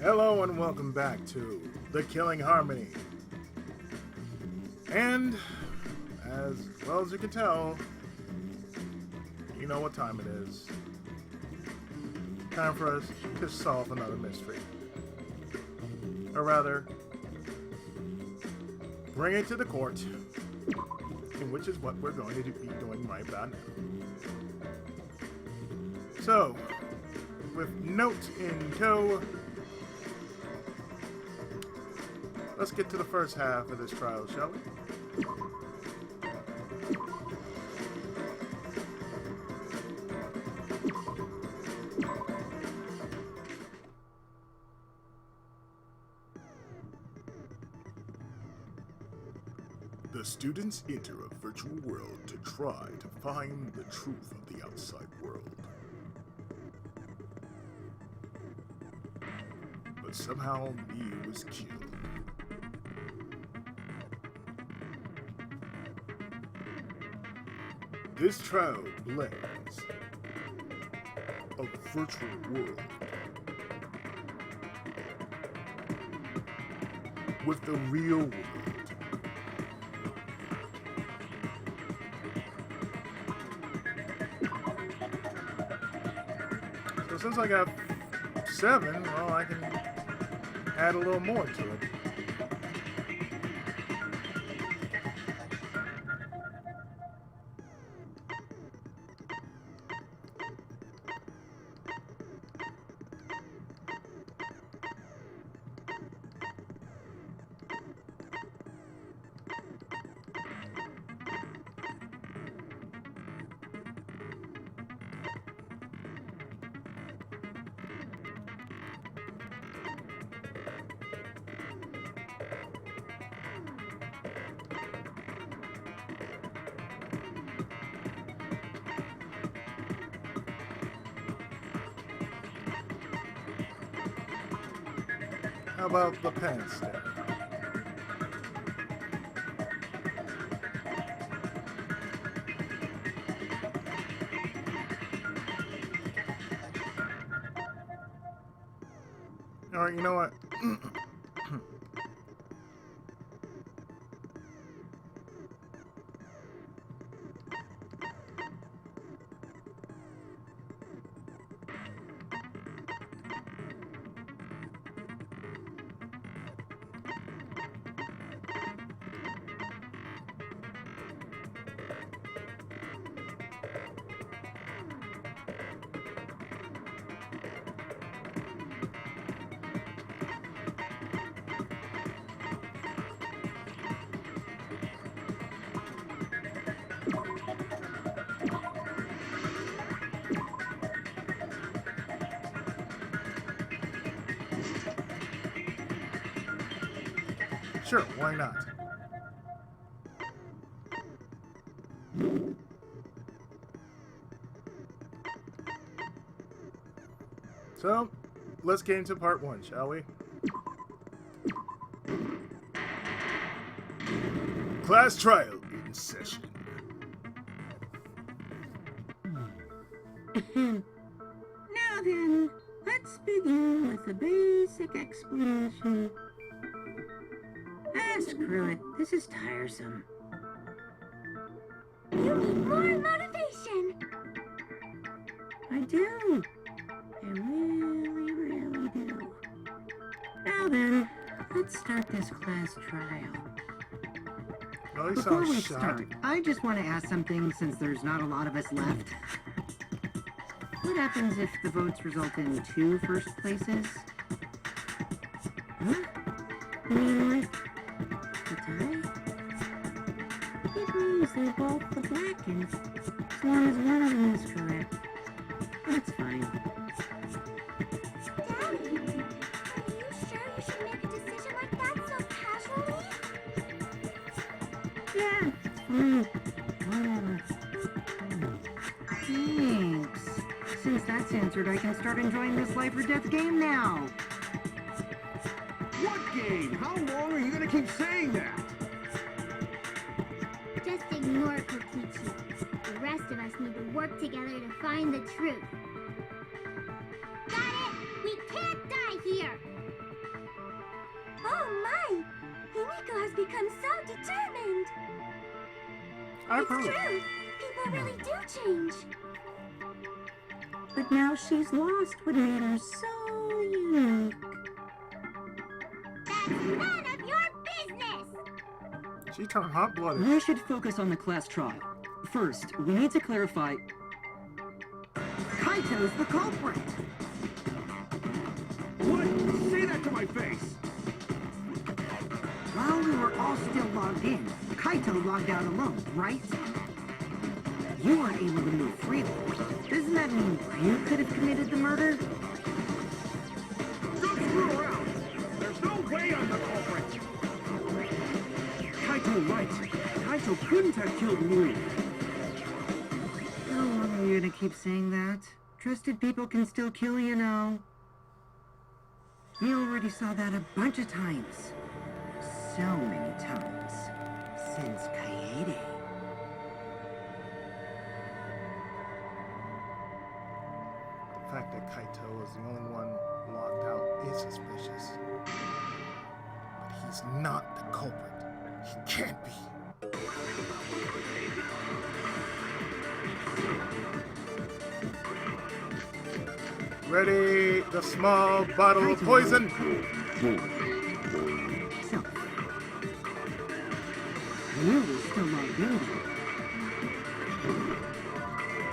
Hello and welcome back to The Killing Harmony. And, as well as you can tell, you know what time it is. Time for us to solve another mystery. Or rather, bring it to the court, and which is what we're going to be doing right about now. So, with notes in tow, let's get to the first half of this trial, shall we? The students enter a virtual world to try to find the truth of the outside world. But somehow Lee was killed. This trial blends a virtual world with the real world. So since I got 7, well, I can add a little more to it. How about the pen stand? Alright, you know what? Sure, why not? So, let's get into part 1, shall we? Class trial in session. Now then, let's begin with a basic explanation. Ah, screw it. This is tiresome. You need more motivation! I do. I really do. Now then, let's start this class trial. Oh, he Before sounds we shot. start, I just want to ask something since there's not a lot of us left. What happens if the votes result in 2 first places? Huh? You mean like a tie? It means they're both the blackest, as long as one of them is correct. That's fine. Daddy, are you sure you should make a decision like that so casually? Yeah, it's fine. Whatever. Thanks. Since that's answered, I can start enjoying this life or death game now. What game? How long are you gonna keep saying that? Just ignore Kokichi. The rest of us need to work together to find the truth. Got it? We can't die here! become so determined. I It's approve. true. People really do change. But now she's lost what made her so unique. That's none of your business. She turned hot-blooded. We should focus on the class trial. First, we need to clarify... Kaito's the culprit. What? Say that to my face! While we were all still logged in, Kaito logged out alone, right? You weren't able to move freely. Doesn't that mean you could have committed the murder? Don't screw around! There's no way I'm the culprit! Kaito right. Kaito couldn't have killed Mu. How long are you gonna keep saying that? Trusted people can still kill, you know. You already saw that a bunch of times. So many times. Since Kaede. The fact that Kaito is the only one logged out is suspicious. But he's not the culprit. He can't be. Ready, the small bottle of poison. So, you were still logged in.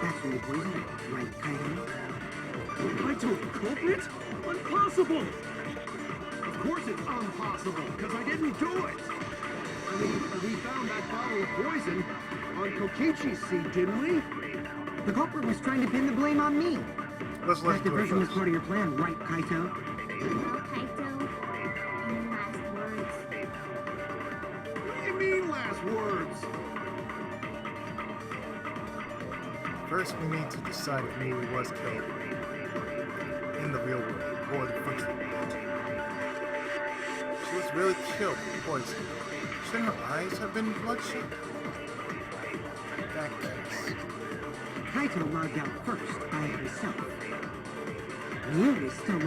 That's when you poisoned it, right, Kaito? Kaito the culprit? Impossible! Of course it's impossible, because I didn't do it! I mean, we found that bottle of poison on Kokichi's seat, didn't we? The culprit was trying to pin the blame on me. Let's That listen to it diversion was first. part of your plan, right, Kaito? Well, Kaito, any last words? What do you mean, last words? First, we need to decide if Miu was killed in the real world or the virtual world. She was really killed with poison. Shouldn't her eyes have been bloodshot? In that case, Kaito logged out first by himself. You were still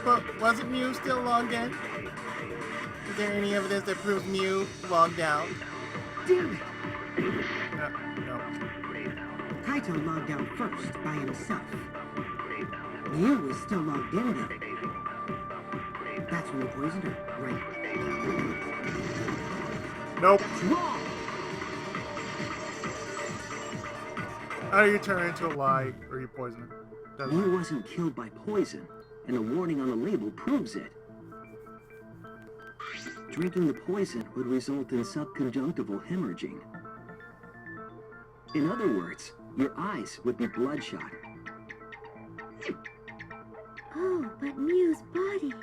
But wasn't Mew still logged in? Is there any evidence that proves Mew logged out? Damn it! no. Kaito logged out first by himself. You was still logged in though. That's when you poisoned her, right? Nope. Wrong! Either you turn into a lie or you poison her. Doesn't Mew wasn't killed by poison, and the warning on the label proves it. Drinking the poison would result in subconjunctival hemorrhaging. In other words, your eyes would be bloodshot. Oh, but Mew's body.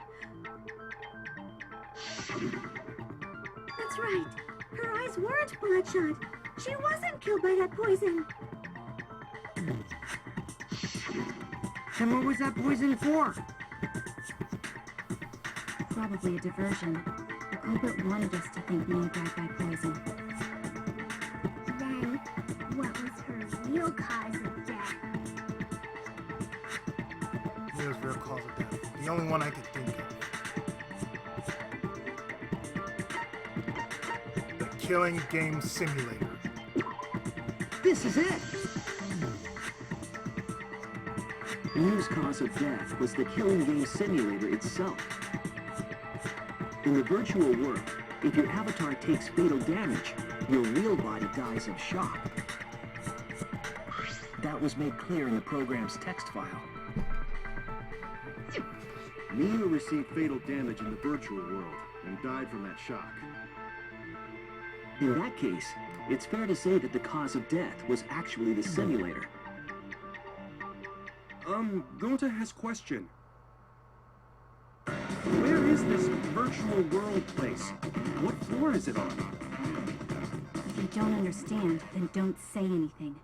That's right. Her eyes weren't bloodshot. She wasn't killed by that poison. Then what was that poison for? Probably a diversion. The culprit wanted us to think Mew died by poison. Then, what was her real cause of death? Miu's real cause of death. The only one I could think of. The killing game simulator. This is it! Mew's cause of death was the killing game simulator itself. In the virtual world, if your avatar takes fatal damage, your real body dies of shock. That was made clear in the program's text file. Miu received fatal damage in the virtual world and died from that shock. In that case, it's fair to say that the cause of death was actually the simulator. Going to ask question. Where is this virtual world place? What floor is it on? If you don't understand, then don't say anything.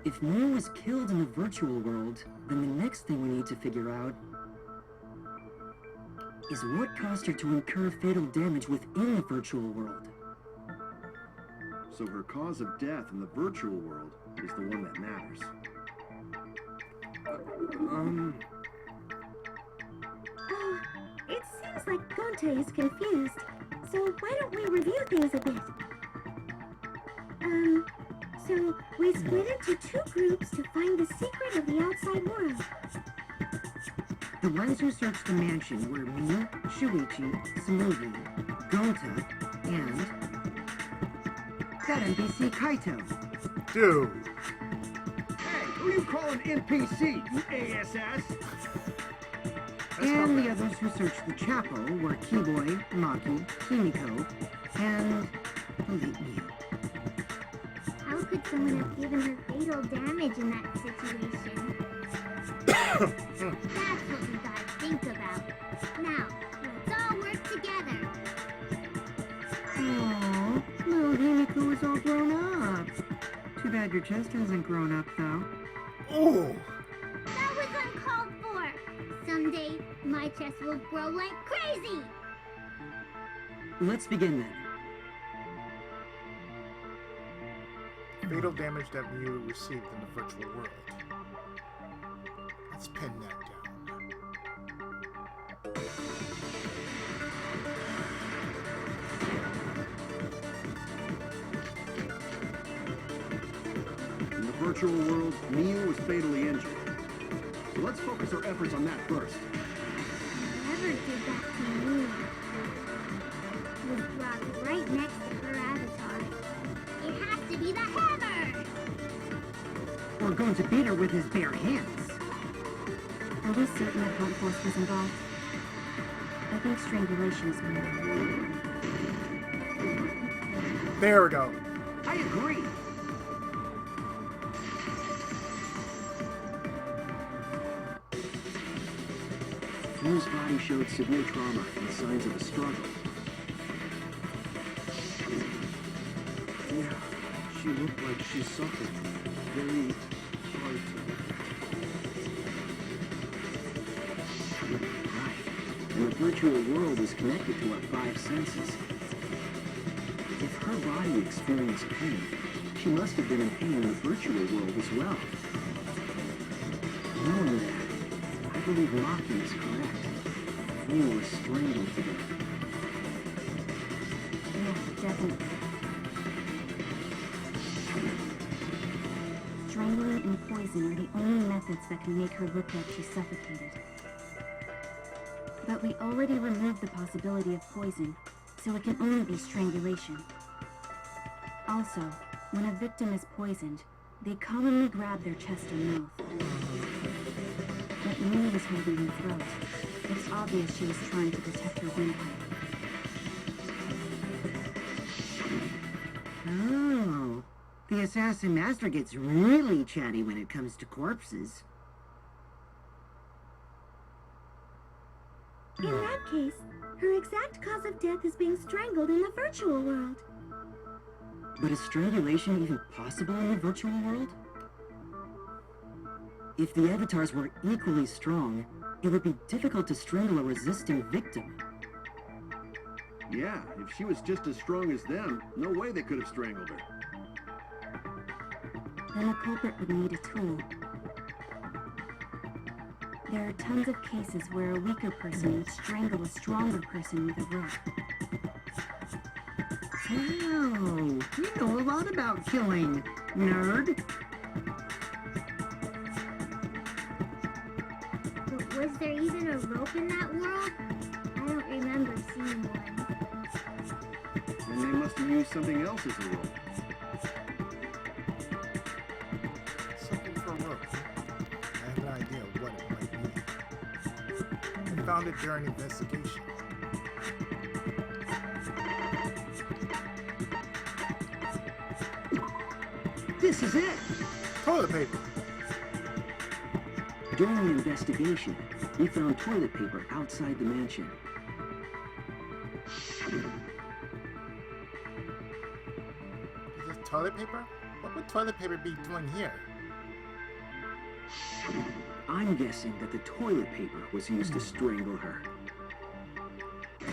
If Mew was killed in the virtual world, then the next thing we need to figure out is what caused her to incur fatal damage within the virtual world. So her cause of death in the virtual world is the one that matters. Oh, it seems like Gonta is confused. So why don't we review things a bit? So we split into two groups to find the secret of the outside world. The ones who searched the mansion were me, Shuichi, Smoothie, Gonta, and that NPC Kaito. Dude. Hey, who you calling NPC, you ASS? And the others who searched the chapel were Keyboy, Maki, Kimiko, and the late Mew. How could someone have given her fatal damage in that situation? That's what we gotta think about. Now, let's all work together. Aww, little Himiko is all grown up. Too bad your chest hasn't grown up, though. Oh. That was uncalled for. Someday, my chest will grow like crazy. Let's begin then. Fatal damage that Mew received in the virtual world. Let's pin that down. In the virtual world, Mew was fatally injured. So let's focus our efforts on that first. Whoever did that to me was brought right next to her avatar. It has to be the hammer! We're going to beat her with his bare hands. Are we certain that Hunt Force was involved? I think strangulation is more. There we go. I agree. Mew's body showed severe trauma and signs of a struggle. Yeah, she looked like she suffered. Very hard to look Right. And the virtual world is connected to our five senses. If her body experienced pain, she must have been in pain in the virtual world as well. Knowing that, I believe Maki is correct. Mew was strangled to death. Yeah, definitely. Strangling and poison are the only methods that can make her look like she's suffocated. But we already removed the possibility of poison, so it can only be strangulation. Also, when a victim is poisoned, they commonly grab their chest or mouth. But Mew was holding her throat. It's obvious she was trying to protect her windpipe. Oh, the assassin master gets really chatty when it comes to corpses. In that case, her exact cause of death is being strangled in the virtual world. But is strangulation even possible in the virtual world? If the avatars were equally strong, it would be difficult to strangle a resisting victim. Yeah, if she was just as strong as them, no way they could have strangled her. Then the culprit would need a tool. There are tons of cases where a weaker person would strangle a stronger person with a rope. Wow, you know a lot about killing, nerd. But was there even a rope in that world? I don't remember seeing one. And they must have used something else as a rope. Something for a rope. I have an idea of what it might be. I found it during investigation. This is it! Toilet paper. During the investigation, we found toilet paper outside the mansion. Is this toilet paper? What would toilet paper be doing here? I'm guessing that the toilet paper was used to strangle her.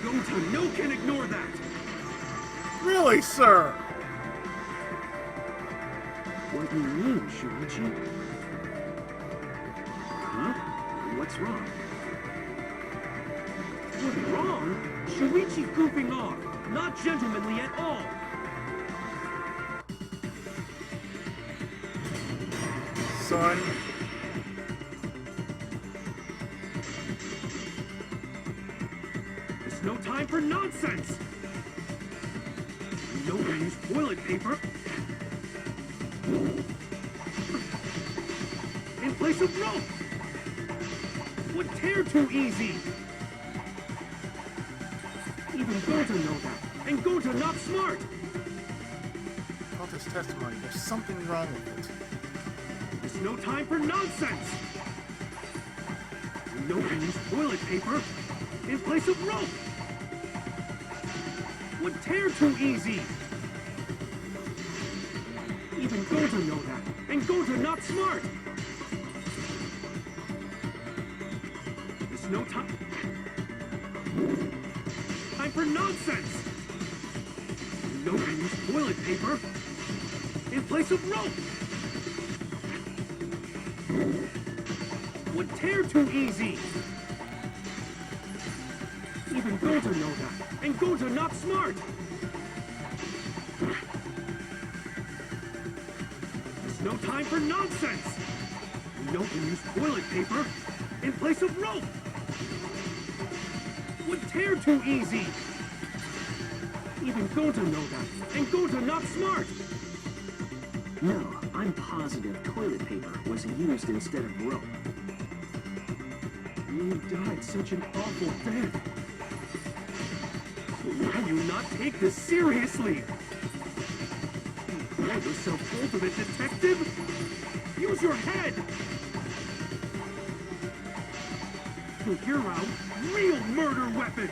Gonta, no can ignore that! Really, sir? What do you mean, Shuichi? What's wrong? What's wrong? Shuichi's goofing off. Not gentlemanly at all. Son. There's no time for nonsense. You know we use toilet paper in place of rope. Would tear too easy. Even Gota know that, and Gota not smart. Gota's testimony, there's something wrong with it. There's no time for nonsense. You know we use toilet paper in place of rope. Would tear too easy. Even Gota know that, and Gota not smart. There's no time for nonsense. You know we use toilet paper in place of rope. Would tear too easy. Even Gota know that, and Gota not smart. There's no time for nonsense. You know we use toilet paper in place of rope. Would tear too easy. Even Gota know that, and Gota not smart. No, I'm positive toilet paper was used instead of rope. You died such an awful death. Why do you not take this seriously? You call yourself ultimate detective? Use your head! Figure out real murder weapon!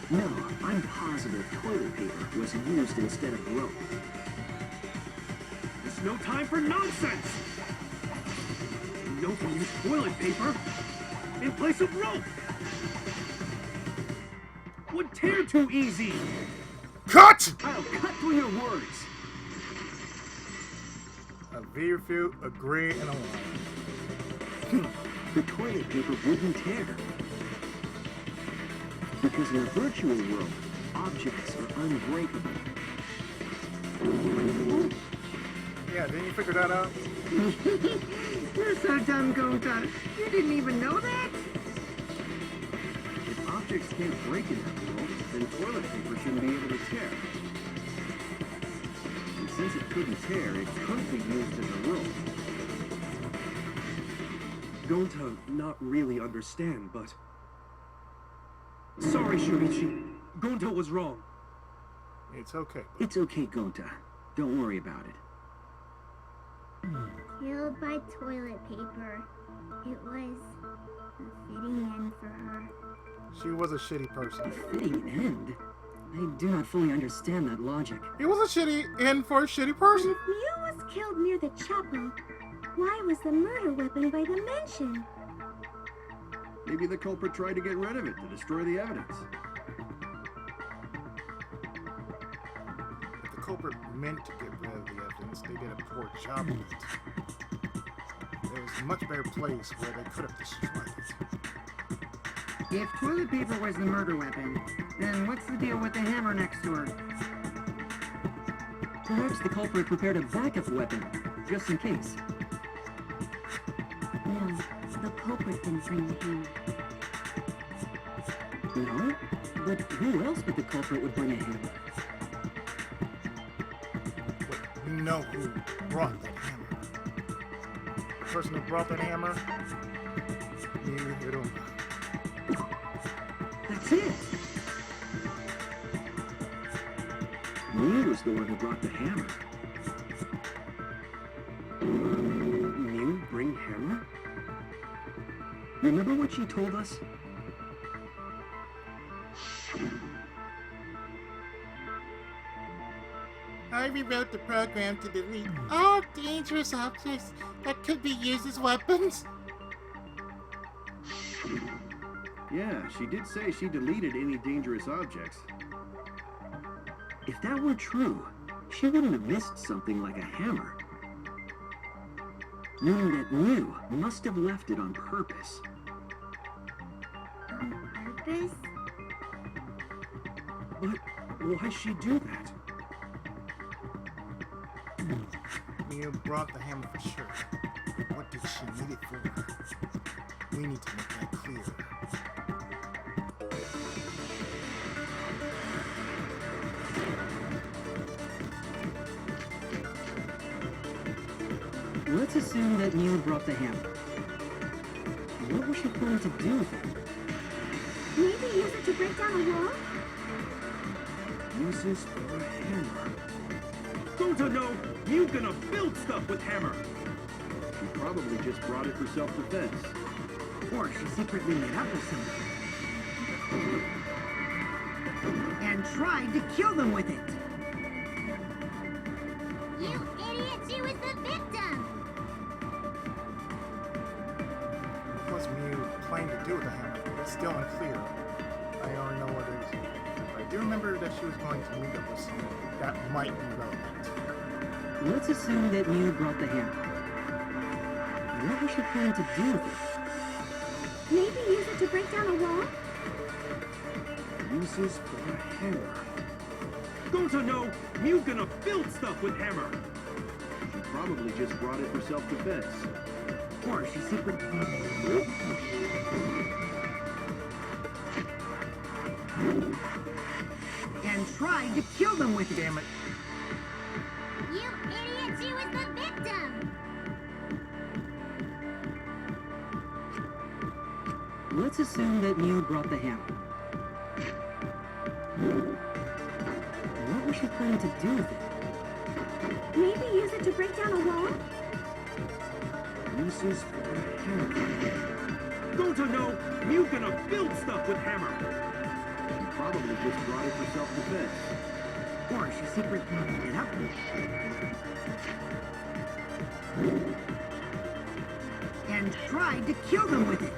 No, I'm positive toilet paper was used instead of rope. There's no time for nonsense! You know we use toilet paper in place of rope! Would tear too easy! Cut! I'll cut through your words! A refute, agree, and align. The toilet paper wouldn't tear. Because in a virtual world, objects are unbreakable. Yeah, didn't you figure that out? You're so dumb, Gota. You didn't even know that? If objects can't break in that world, then toilet paper shouldn't be able to tear. And since it couldn't tear, it couldn't be used as a rope. Gonta not really understand, but... Sorry, Shuichi. Gonta was wrong. It's okay. It's okay, Gota. Don't worry about it. Killed by toilet paper. It was a fitting end for her. She was a shitty person. Fitting end? I do not fully understand that logic. It was a shitty end for a shitty person. If Mew was killed near the chapel, why was the murder weapon by the mansion? Maybe the culprit tried to get rid of it to destroy the evidence. If the culprit meant to get rid of the evidence, they did a poor job of it. There was a much better place where they could have destroyed it. If toilet paper was the murder weapon, then what's the deal with the hammer next to her? Perhaps the culprit prepared a backup weapon, just in case. No, the culprit didn't bring the hammer. No? But who else but the culprit would bring a hammer? But we know who brought that hammer. The person who brought that hammer, you don't know. That's it! Mew was the one who brought the hammer. Mew bring hammer? Remember what she told us? I rewrote the program to delete all dangerous objects that could be used as weapons. Yeah, she did say she deleted any dangerous objects. If that were true, she wouldn't have missed something like a hammer. meaning that Mew must have left it on purpose. On purpose? But why'd she do that? Mew brought the hammer for sure. What did she need it for? We need to make that clear. Let's assume that Mew brought the hammer. What was she going to do with it? Maybe use it to break down a wall? Uses for a hammer. Don't you know? You gonna build stuff with hammer. She probably just brought it for self-defense. Or she secretly made up with someone. And tried to kill them with it. You idiot, she was the victim! What was Mew planning to do with the hammer? It's still unclear. I already know what it is. But I do remember that she was going to meet up with someone that might be relevant. Let's assume that Mew brought the hammer. What was she planning to do with it? Maybe use it to break down a wall? Uses for a hammer. Don't you know? You gonna build stuff with hammer. She probably just brought it for self-defense. Or she secretly... And tried to kill them with it. Damn it. You idiot, she was the victim! Let's assume that Mew brought the hammer. What was she planning to do with it? Maybe use it to break down a wall? Uses for a hammer. Don't you know? You gonna build stuff with hammer. She probably just brought it for self-defense. Or she secretly made it up with it. And tried to kill them with it.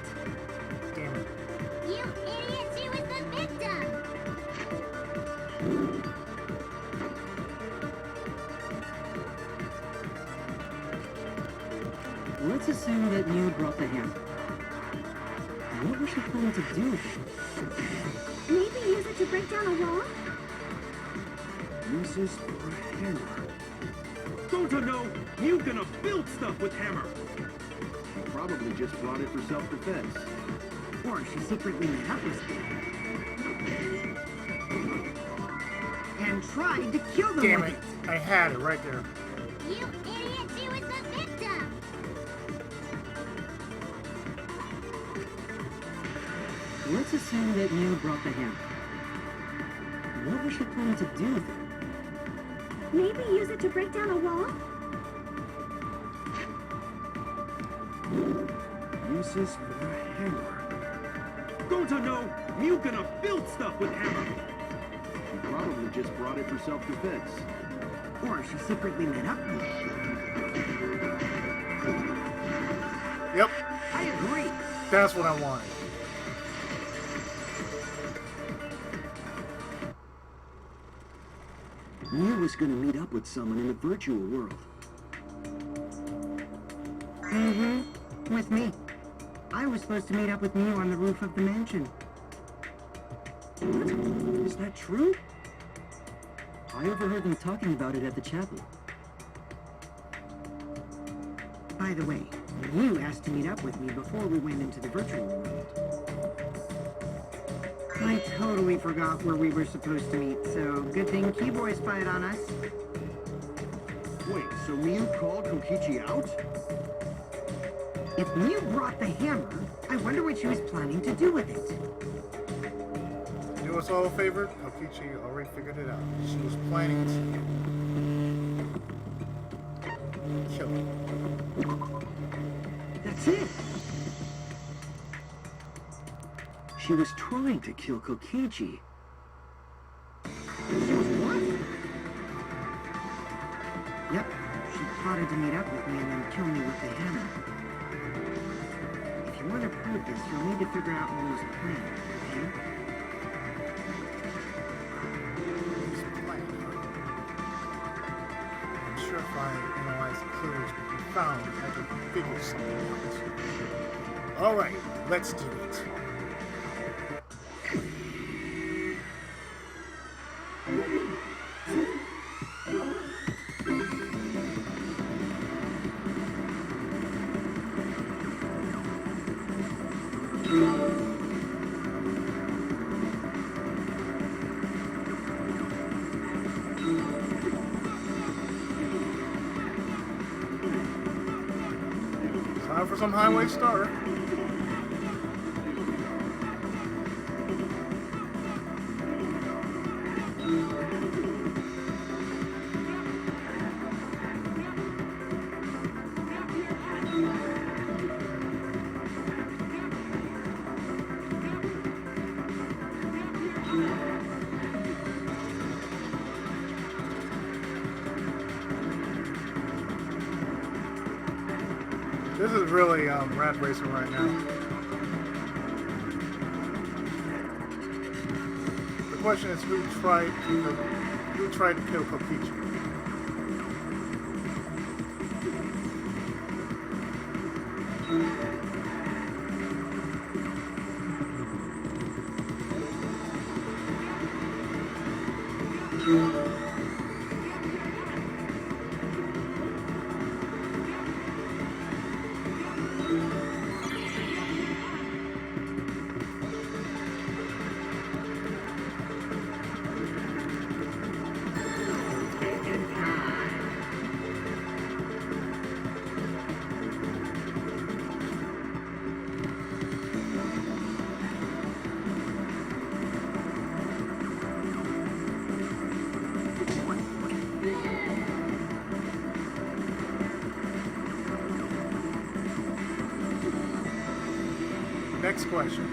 Damn it. You idiot, she was the victim! Let's assume that Mew brought the hammer. What was she planning to do with it? Maybe use it to break down a wall? Uses for a hammer. Don't you know? You gonna build stuff with hammer. She probably just brought it for self-defense. Or she secretly made up with it. And tried to kill them Damn with it. it. I had it right there. You idiot, she was the victim! Let's assume that Mew brought the hammer. What was she planning to do with it? Maybe use it to break down a wall? Uses for a hammer. Don't you know? You gonna build stuff with hammer. She probably just brought it for self-defense. Or she secretly made up with it. Yep, I agree. that's what I wanted. Mew was going to meet up with someone in the virtual world. Mm-hmm. With me. I was supposed to meet up with Mew on the roof of the mansion. Is that true? I overheard them talking about it at the chapel. By the way, Mew asked to meet up with me before we went into the virtual world. I totally forgot where we were supposed to meet, so good thing Keyboy spied on us. Wait, so Mew called Kokichi out? If Mew brought the hammer, I wonder what she was planning to do with it. Do us all a favor. Kokichi already figured it out. She was planning to kill him. That's it. She was trying to kill Kokichi. She was what? Yep, she plotted to meet up with me and then kill me with the hammer. If you want to prove this, you'll need to figure out Mew's plan, okay? His plan. I'm sure purify and analyze the clues we found, I can figure something out. Alright, let's do it. Time for some highway star. This is really rat racing right now. The question is who tried to kill Kokichi? Next question.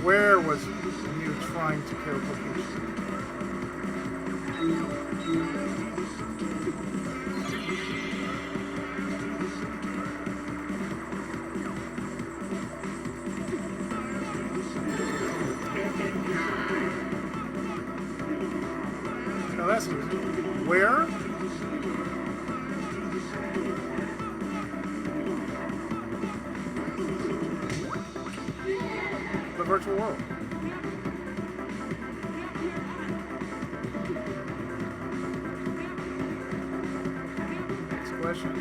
Where was you trying to kill Kokichi? No, that's easy. Where? The virtual world. Next question.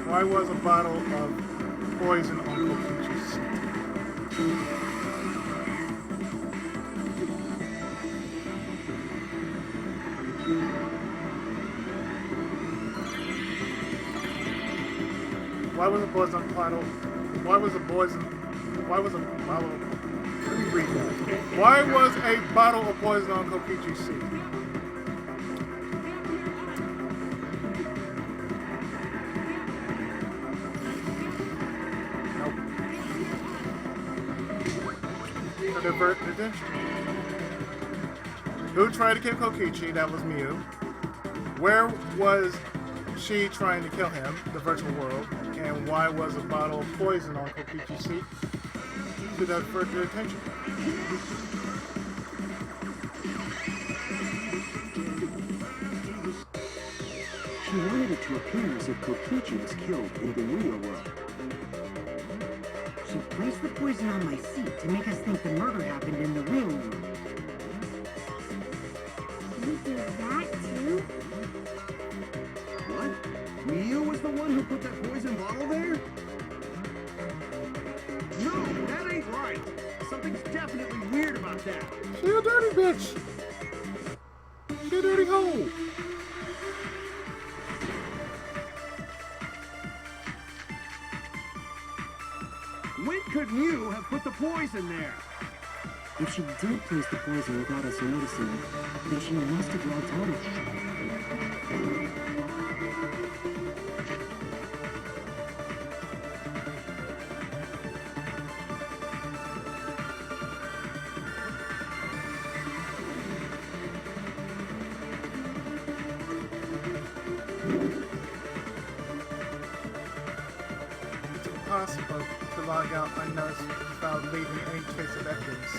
Why was a bottle of poison on Kokichi's seat? Why was a poison bottle? Why was a poison? Why was a bottle? Let me read that. Why was a bottle of poison on Kokichi's seat? to divert attention. Who tried to kill Kokichi? That was Miu. Where was she trying to kill him? The virtual world. And why was a bottle of poison on Kokichi's seat? To divert their attention. She wanted it to appear as if Kokichi was killed in the real world. She placed the poison on my seat to make us think the murder happened in the real world. You did that too? What? Miu was the one who put that poison bottle there? No, that ain't right. Something's definitely weird about that. She a dirty bitch. She a dirty hoe. When could Miu have put the poison there? If she did place the poison without us noticing, then she must have logged out of it. It's impossible to log out unnoticed without leaving any trace of evidence.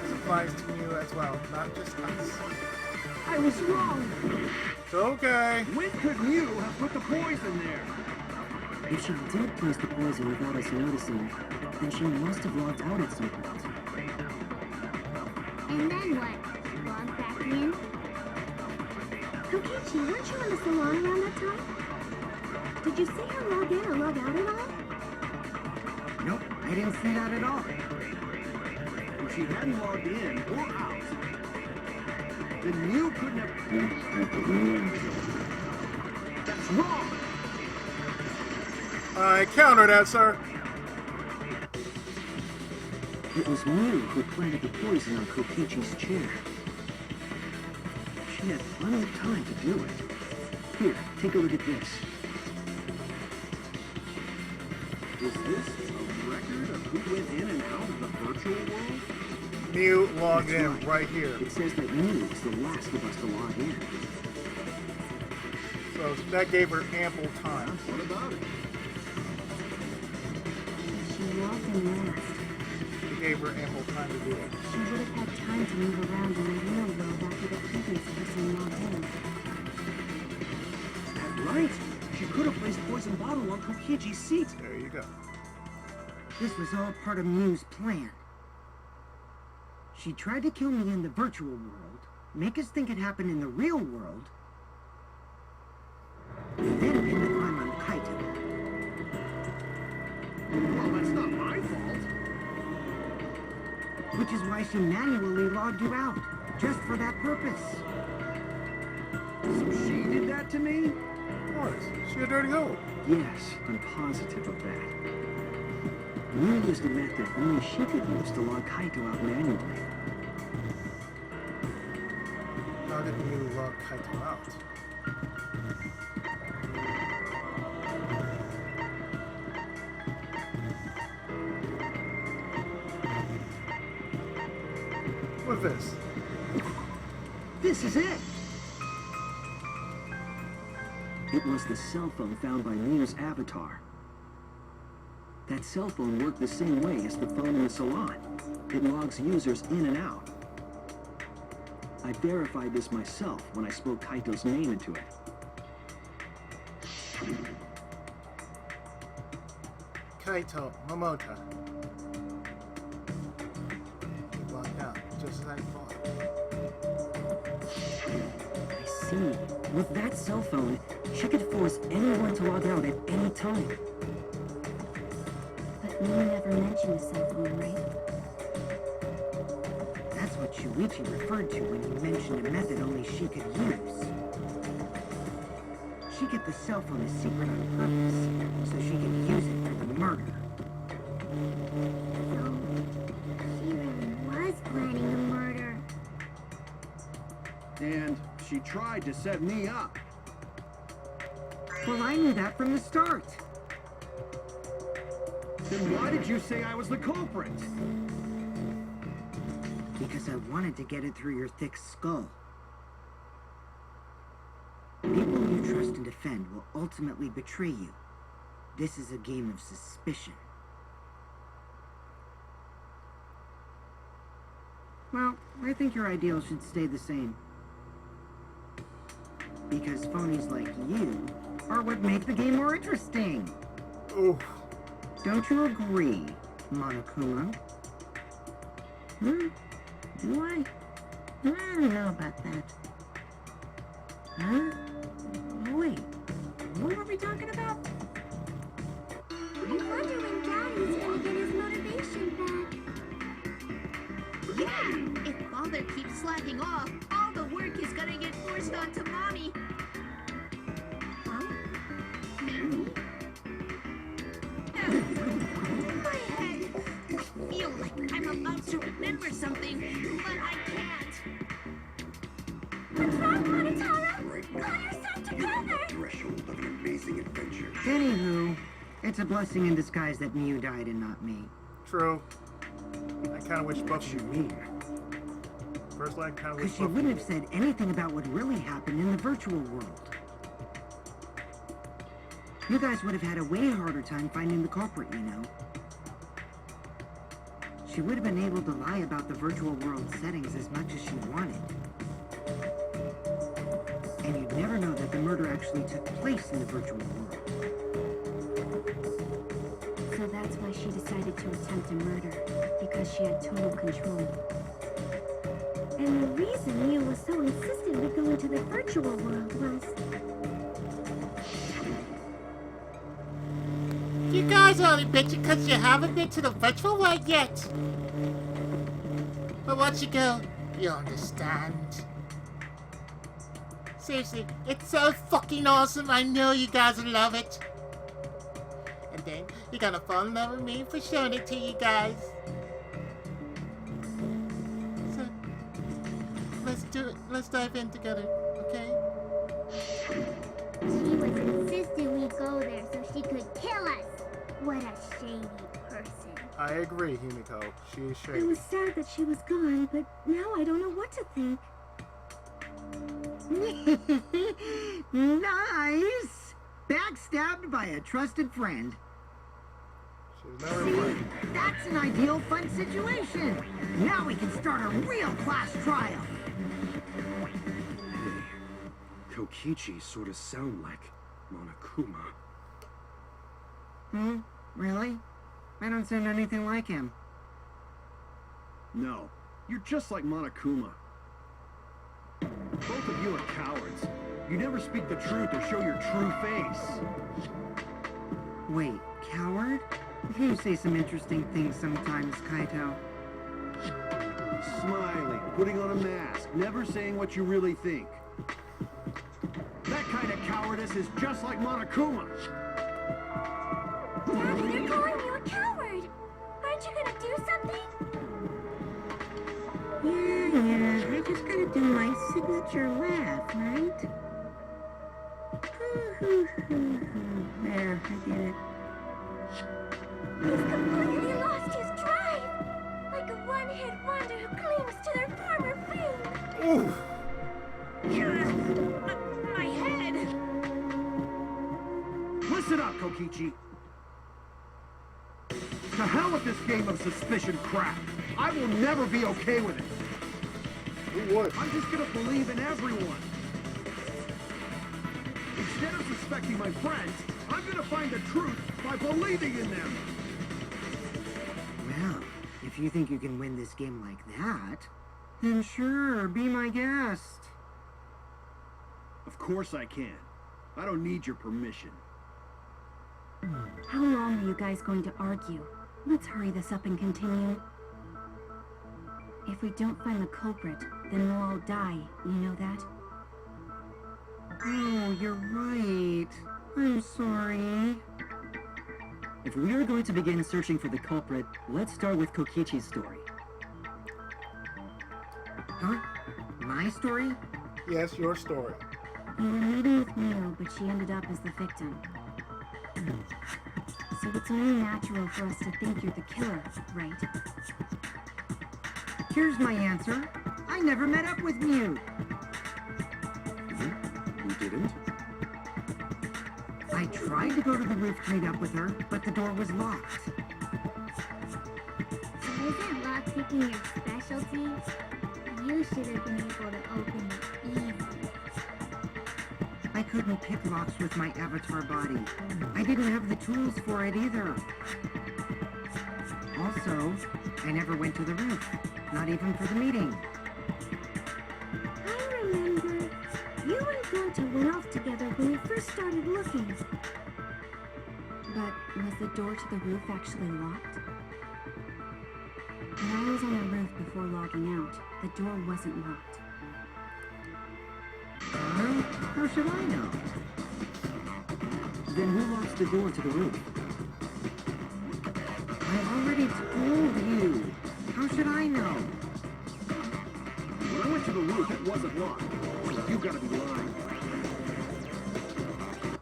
This applies to you as well, not just us. I was wrong. It's okay. When could Miu have put the poison there? If she did place the poison without us noticing, then she must have logged out at some point. And then what? Log back in? Kokichi, weren't you in the salon around that time? Did you see her log in or log out at all? Nope, I didn't see that at all. If she hadn't logged in or out, then Miu couldn't have... That's wrong! I counter that, sir. It was Miu who planted the poison on Kokichi's chair. She had plenty of time to do it. Here, take a look at this. Is this a record of who went in and out of the virtual world? Miu logged That's in right here. It says that Miu is the last of us to log in. So that gave her ample time. What about it? She logged in last. It gave her ample time to do it. She would have had time to move around in the real world after the previous person logged in. That's right. She could have placed poison bottle on Kokichi's seat. There you go. This was all part of Miu's plan. She tried to kill me in the virtual world, make us think it happened in the real world, and then pin the crime on Kaito. Well, that's not my fault. Which is why she manually logged you out, just for that purpose. So she did that to me? Of course. She a dirty hoe. Yes, I'm positive of that. Miu used a method only she could use to log Kaito out manually. How did Miu log Kaito out? What's this? This is it! It was the cell phone found by Miu's avatar. That cell phone worked the same way as the phone in the salon. It logs users in and out. I verified this myself when I spoke Kaito's name into it. Kaito Momota. He logged out, just as I thought. I see. With that cell phone, she could force anyone to log out at any time. But Miu never mentioned a cell phone, right? That's what Shuichi referred to when he mentioned a method only she could use. She kept the cell phone a secret on purpose, so she could use it for the murder. So, she really was planning the murder. And she tried to set me up. Well, I knew that from the start. Then why did you say I was the culprit? because I wanted to get it through your thick skull. People you trust and defend will ultimately betray you. This is a game of suspicion. Well, I think your ideals should stay the same. Because phonies like you are what make the game more interesting. Oof. Don't you agree, Monokuma? Do I? I don't know about that. Huh? Wait, what were we talking about? I wonder when Daddy's gonna get his motivation back. Yeah, if Father keeps slacking off, all the work is gonna get forced onto Mommy. Huh? Me? My head! I feel like I'm about to remember something, but I can't. What's wrong, Monotaro? Pull yourself together! Threshold of an amazing adventure. Anywho, it's a blessing in disguise that Mew died and not me. True. I kind of wish What Buffy. you mean? Personally, I kind of wish Because she Buffy. wouldn't have said anything about what really happened in the virtual world. You guys would have had a way harder time finding the culprit, you know. She would have been able to lie about the virtual world settings as much as she wanted. And you'd never know that the murder actually took place in the virtual world. So that's why she decided to attempt a murder, because she had total control. And the reason Mew was so insistent we go into the virtual world was... You guys only bitching because you haven't been to the virtual world yet. But once you go, you'll understand. Seriously, it's so fucking awesome. I know you guys will love it. And then you're gonna fall in love with me for showing it to you guys. So, let's do it. Let's dive in together, okay? She was insistent we go there so she could kill us. What a shady person. I agree, Himiko. She is I shady. was sad that she was gone, but now I don't know what to think. Nice! Backstabbed by a trusted friend. She was never a See, friend. that's an ideal fun situation. Now we can start a real class trial. Kokichi sort of sound like Monokuma. Hmm? Really? I don't sound anything like him. No, you're just like Monokuma. Both of you are cowards. You never speak the truth or show your true face. Wait, coward? You say some interesting things sometimes, Kaito. Smiling, putting on a mask, never saying what you really think. That kind of cowardice is just like Monokuma. Daddy, they're calling you a coward. Aren't you gonna do something? Yeah, I just gotta do my signature laugh, right? There, I did it. He's completely lost his drive. Like a one-hit wonder who clings to their former fame. Ooh. My head! Listen up, Kokichi. To hell with this game of suspicion crap. I will never be okay with it. Who would? I'm just gonna believe in everyone. Instead of suspecting my friends, I'm gonna find the truth by believing in them. Well, if you think you can win this game like that, then sure, be my guest. Of course I can. I don't need your permission. How long are you guys going to argue? Let's hurry this up and continue. If we don't find the culprit, then we'll all die, you know that? Oh, you're right. I'm sorry. If we are going to begin searching for the culprit, let's start with Kokichi's story. Huh? My story? Yes, your story. You were meeting with Mio, but she ended up as the victim. So it's only natural for us to think you're the killer, right? Here's my answer. I never met up with Mew. You didn't? I tried to go to the roof to meet up with her, but the door was locked. So isn't lockpicking your specialty? You should have been able to open it easy. I couldn't pick locks with my avatar body. I didn't have the tools for it either. Also, I never went to the roof, not even for the meeting. I remember. You and Gunter went off together when you first started looking. But was the door to the roof actually locked? When I was on the roof before logging out, the door wasn't locked. How should I know? Then who locks the door to the roof? I already told you. How should I know? When I went to the roof, it wasn't locked. You gotta be lying.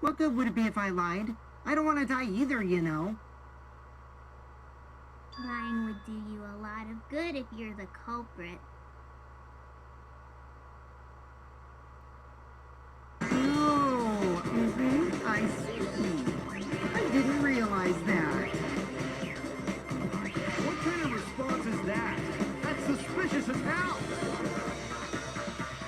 What good would it be if I lied? I don't want to die either, you know. Lying would do you a lot of good if you're the culprit. Oh, I see. I didn't realize that. What kind of response is that? That's suspicious as hell!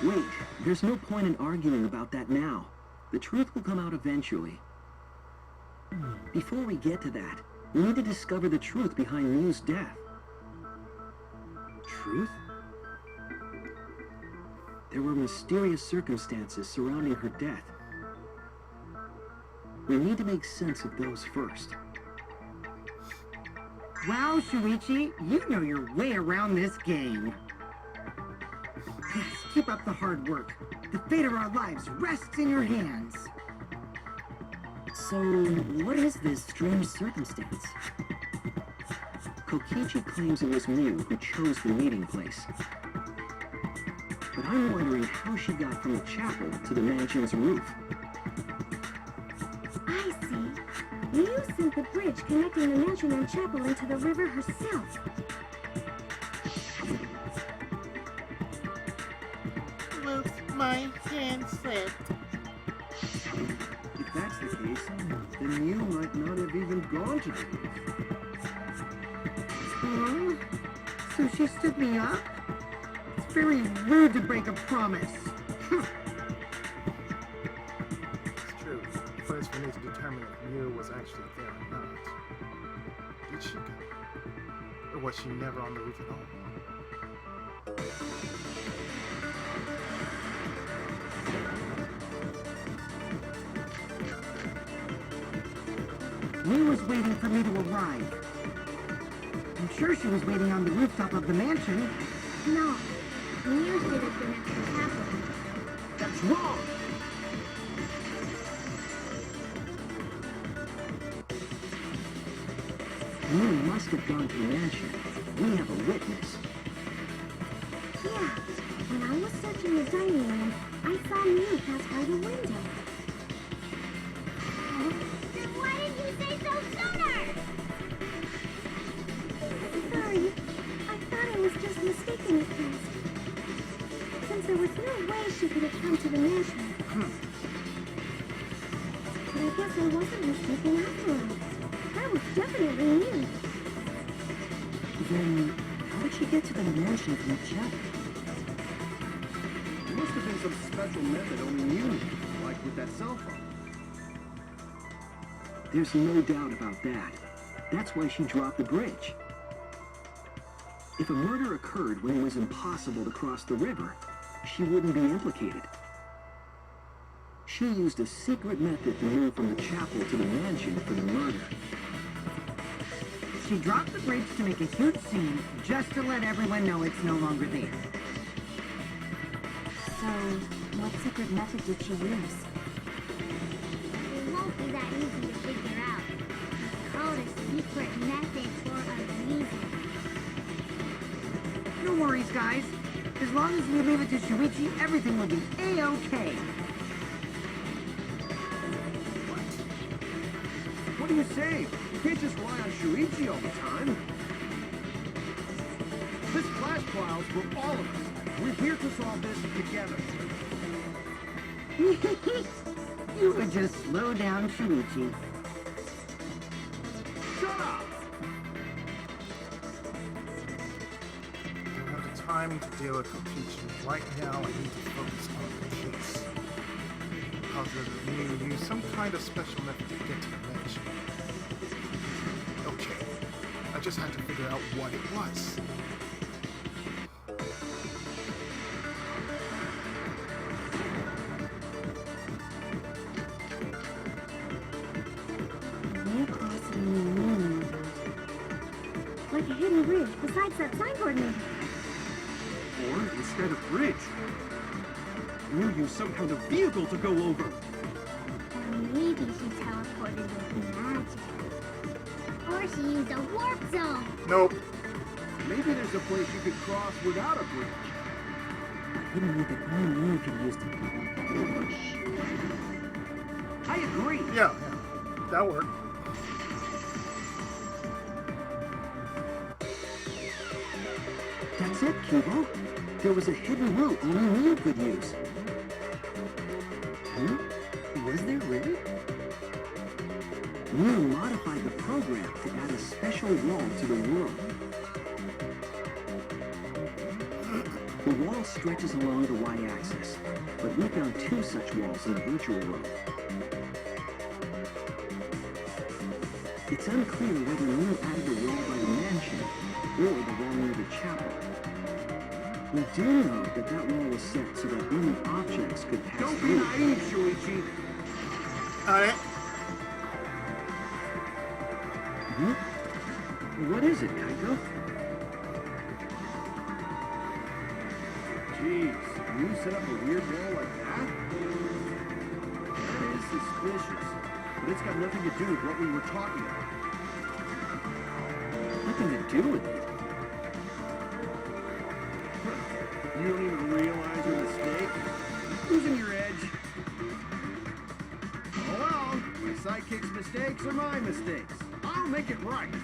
Wait, there's no point in arguing about that now. The truth will come out eventually. Before we get to that, we need to discover the truth behind Mew's death. Truth? There were mysterious circumstances surrounding her death. We need to make sense of those first. Wow, Shuichi, you know your way around this game. Yes, keep up the hard work. The fate of our lives rests in your hands. So, what is this strange circumstance? Kokichi claims it was Mew who chose the meeting place. But I'm wondering how she got from the chapel to the mansion's roof. I see. You sent the bridge connecting the mansion and chapel into the river herself. Oops, my hand slipped. If that's the case, then you might not have even gone to the roof. So she stood me up? It's very rude to break a promise. It's true. First, we need to determine if Mew was actually there or not. Did she go? Or was she never on the roof at all? Mew was waiting for me to arrive. I'm sure she was waiting on the rooftop of the mansion. No. You should have been at the chapel. That's wrong! Mew must have gone to the mansion. We have a witness. Yeah. When I was searching the dining room, I saw Mew pass by the window. Then why didn't you say so sooner? Sorry. I thought I was just mistaken at first. Since there was no way she could have come to the mansion. But I guess I wasn't mistaken after all. That was definitely Mew. Then, how did she get to the mansion from the chapel? There must have been some special method only you knew, like with that cell phone. There's no doubt about that. That's why she dropped the bridge. If a murder occurred when it was impossible to cross the river, she wouldn't be implicated. She used a secret method to move from the chapel to the mansion for the murder. She dropped the bridge to make a huge scene, just to let everyone know it's no longer there. So, what secret method did she use? It won't be that easy to figure out. It's called a secret method for a reason. No worries, guys. As long as we leave it to Shuichi, everything will be A-OK. What do you say? You can't just rely on Shuichi all the time. This flash trial's for all of us. We're here to solve this together. You would just slow down Shuichi. Shut up! I don't have the time to deal with Kokichi. Right now, I need to focus on the case. Positive we need to use some kind of special method to get to the ledge. Okay, I just had to figure out what it was. Like a hidden bridge besides that sign coordinator. Or, instead of bridge, we'll use some kind of vehicle to go over. Or maybe she teleported with magic. Or she used a warp zone. Nope. Maybe there's a place you could cross without a bridge. A hidden route that only you can use to... I agree. Yeah, that worked. That's it, Kibo. There was a hidden route only you could use. Was there really? Neil modified the program to add a special wall to the world. The wall stretches along the y-axis, but we found 2 such walls in the virtual world. It's unclear whether Neil added a wall by the mansion or the wall near the chapel. We do know that that wall was set so that only objects could pass Don't be through. naive, Shuichi. Alright. What is it, Kaito? Jeez, you set up a weird wall like that? That is suspicious. But it's got nothing to do with what we were talking about. Nothing to do with it. You don't even realize your mistake? Losing your edge. Oh well, my sidekick's mistakes are my mistakes. I'll make it right.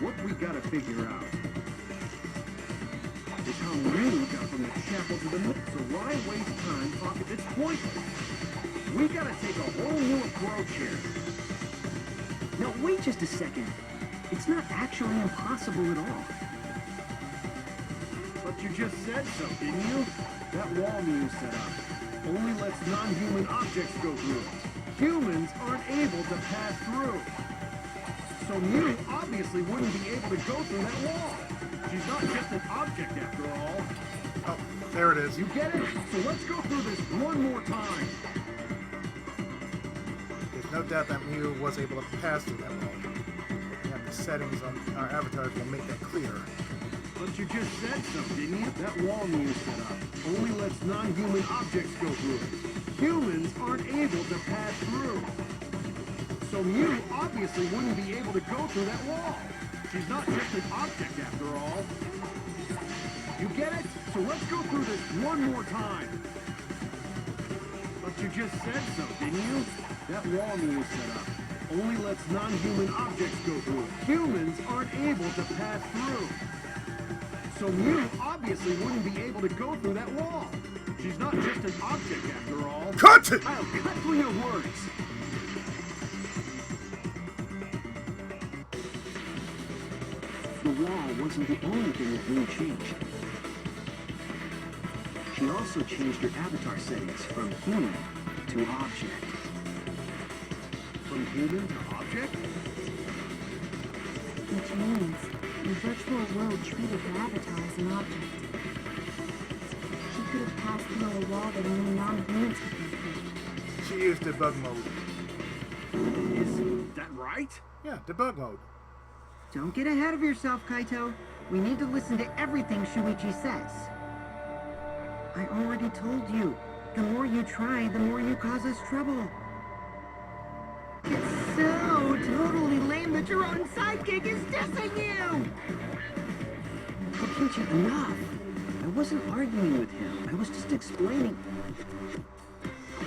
What we gotta figure out is how Ryu got from the chapel to the moon. So why waste time talking? It's pointless. We gotta take a whole new approach here. Now, wait just a second. It's not actually impossible at all. But you just said so, didn't you? That wall Mew set up only lets non-human objects go through it. Humans aren't able to pass through. So Mew obviously wouldn't be able to go through that wall. She's not just an object after all. Oh, there it is. You get it? So let's go through this one more time. There's no doubt that Mew was able to pass through that wall. Looking at the settings on our avatars will make that clear. But you just said so, didn't you? That wall Mew set up only lets non-human objects go through it. Humans aren't able to pass through. So Mew obviously wouldn't be able to go through that wall. She's not just an object after all. You get it? So let's go through this one more time. But you just said so, didn't you? That wall Mew set up only lets non-human objects go through it. Humans aren't able to pass through. So Mew obviously wouldn't be able to go through that wall. She's not just an object after all. Cut it! I'll cut through your words. The wall wasn't the only thing that Mew changed. She also changed her avatar settings from human to object. From human to object? Which means the virtual world treated her avatar as an object. She could have passed through a wall that only non-humans could go through. She used debug mode. Is that right? Yeah, debug mode. Don't get ahead of yourself, Kaito. We need to listen to everything Shuichi says. I already told you, the more you try, the more you cause us trouble. It's so totally lame that your own sidekick is dissing you! Kokichi, enough! I wasn't arguing with him. I was just explaining.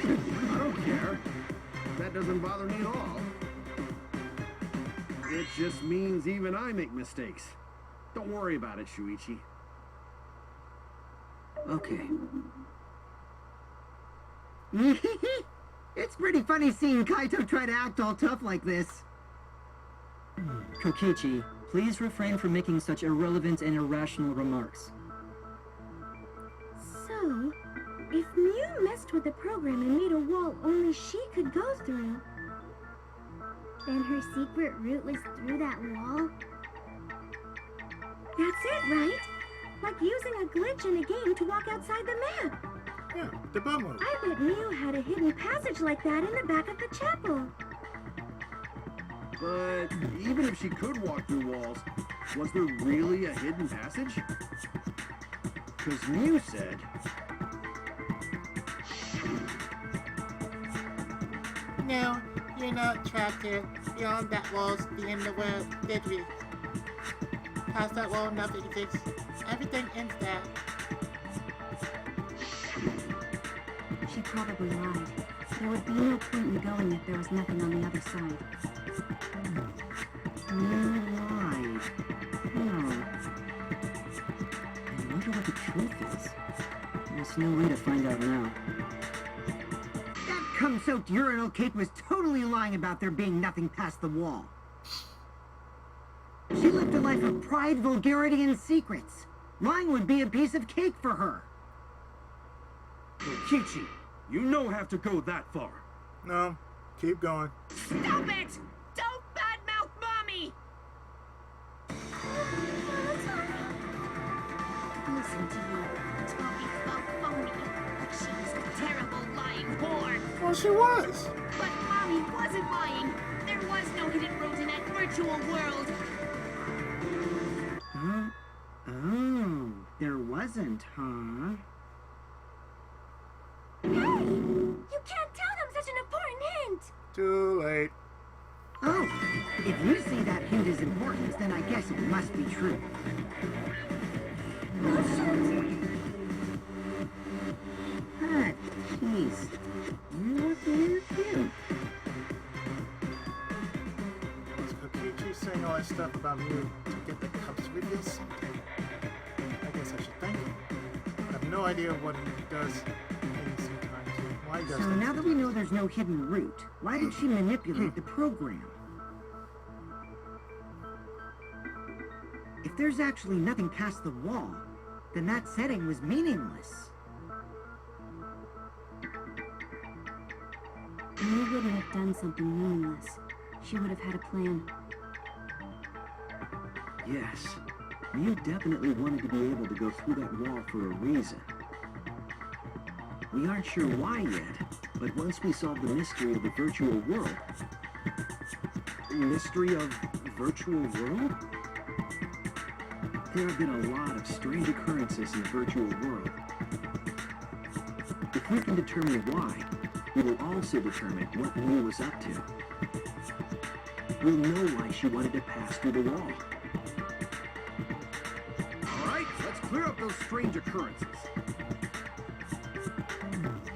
I don't care. That doesn't bother me at all. It just means even I make mistakes. Don't worry about it, Shuichi. Okay. It's pretty funny seeing Kaito try to act all tough like this. Kokichi, please refrain from making such irrelevant and irrational remarks. So, if Mew messed with the program and made a wall only she could go through, then her secret route was through that wall? That's it, right? Like using a glitch in a game to walk outside the map. Yeah, the bum move. I bet Mew had a hidden passage like that in the back of the chapel. But even if she could walk through walls, was there really a hidden passage? Because Mew said... No, you're not trapped here. Beyond that wall's the end of the world, did we? Past that wall, nothing exists. Everything ends there. She probably lied. There would be no point in going if there was nothing on the other side. You lied. I wonder what the truth is. There's no way to find out now. That cum-soaked urinal cake was totally lying about there being nothing past the wall. She lived a life of pride, vulgarity, and secrets. Lying would be a piece of cake for her. Kichi, you no have to go that far. No, keep going. Stop it! Don't badmouth Mommy! Listen to you, talking about phony, like she's a terrible lying whore. Well, she was. But Mommy wasn't lying. There was no hidden road in that virtual world. Huh? Oh, there wasn't, huh? Hey! You can't tell them such an important hint! Too late. Oh, if you see that hint is important, then I guess it must be true. Ah, jeez. You look really cute. Was Kokichi saying all that stuff about Mew to get the cups to reveal something? I guess I should thank him. I have no idea what he does in sometimes. Why he does So things. now that we know there's no hidden route, why did she manipulate the program? If there's actually nothing past the wall, then that setting was meaningless. Mew wouldn't have done something meaningless. She would have had a plan. Yes. Mew definitely wanted to be able to go through that wall for a reason. We aren't sure why yet, but once we solve the mystery of the virtual world... Mystery of virtual world? There have been a lot of strange occurrences in the virtual world. If we can determine why, we will also determine what Mew was up to. We'll know why she wanted to pass through the wall. All right, let's clear up those strange occurrences.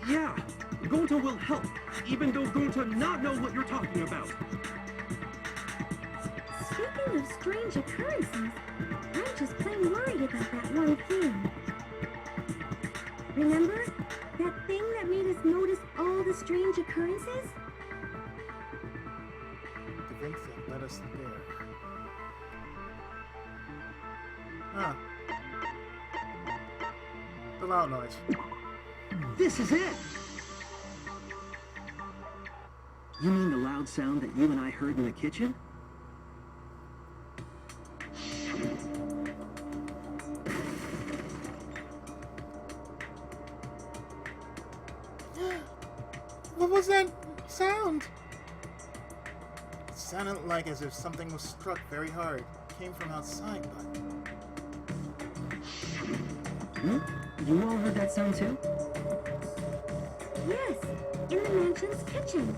Yeah, Gonta will help, even though Gonta not know what you're talking about. Speaking of strange occurrences, I'm just plain worried about that one thing. Remember? That thing that made us notice all the strange occurrences? The vent that led us there. Ah. The loud noise. This is it! You mean the loud sound that you and I heard in the kitchen? What was that sound? It sounded like as if something was struck very hard. It came from outside, but... You all heard that sound too? Yes, in the mansion's kitchen.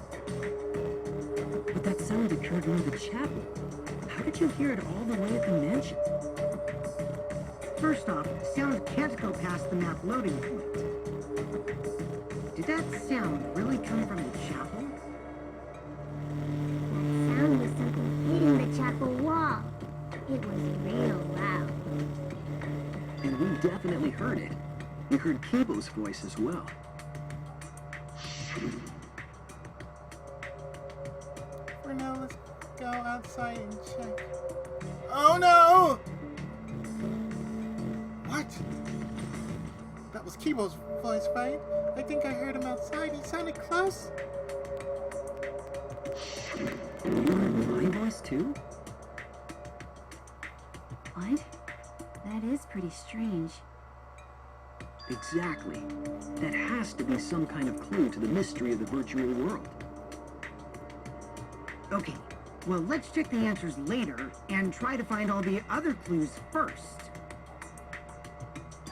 But that sound occurred near the chapel. How did you hear it all the way at the mansion? First off, sound can't go past the map loading point. Did that sound really come from the chapel? That sound was something hitting the chapel wall. It was real loud. And we definitely heard it. We heard Kibo's voice as well. For now, let's go outside and check. Oh no! What? That was Kibo's voice, right? I think I heard him outside. He sounded close. You heard my voice too? What? That is pretty strange. Exactly. That has to be some kind of clue to the mystery of the virtual world. Okay, well, let's check the answers later and try to find all the other clues first.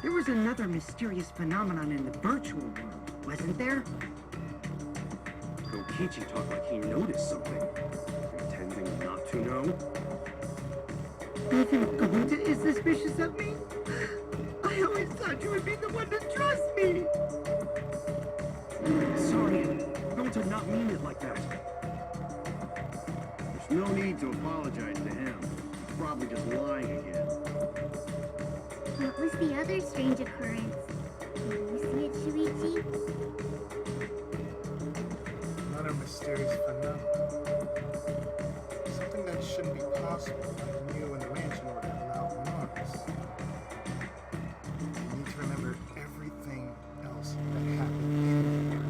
There was another mysterious phenomenon in the virtual world, wasn't there? Kokichi talked like he noticed something, pretending not to know. You think Gabuta is suspicious of me? I always thought you would be the one to trust me! Sorry, Go to not mean it like that. There's no need to apologize to him. He's probably just lying again. What was the other strange occurrence? Can you see it, Shuichi? Another mysterious phenomenon. Something that shouldn't be possible. I knew in the mansion or loud noise. You need to remember everything else that happened in there.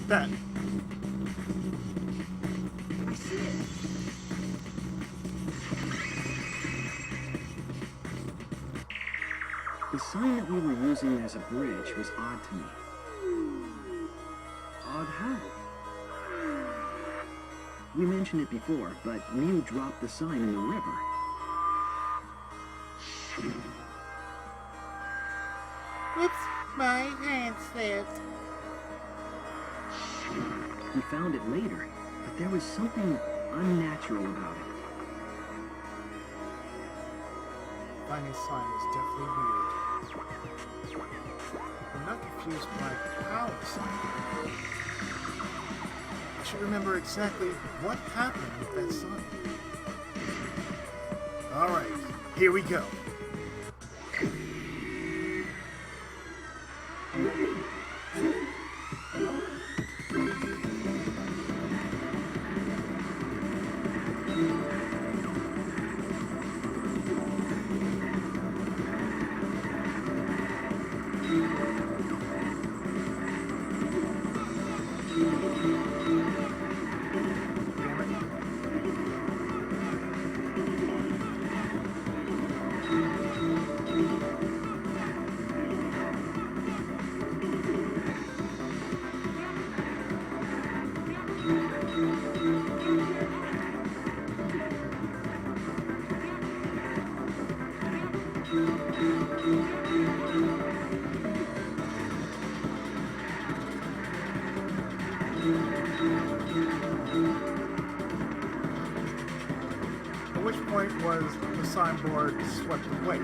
That. I see it. The sign that we were using as a bridge was odd to me. Odd how? We mentioned it before, but Mew dropped the sign in the river. Whoops, my hand slipped. We found it later, but there was something unnatural about it. Finding sign is definitely weird. I'm not confused by how the sign. I should remember exactly what happened with that sign. Alright, here we go. At which point was the signboard swept away?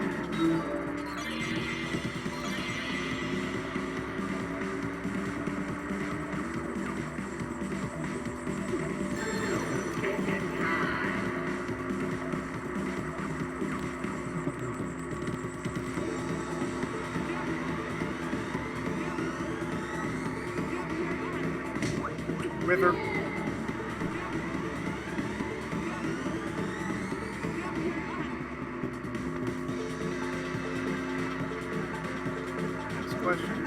River. question.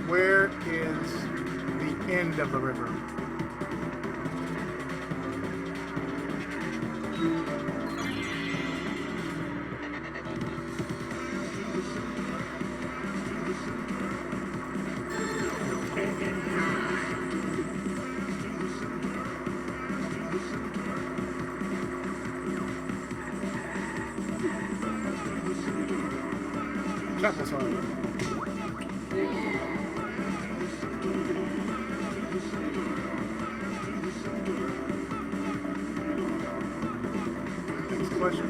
Where is the end of the river? Chapel side. Next question.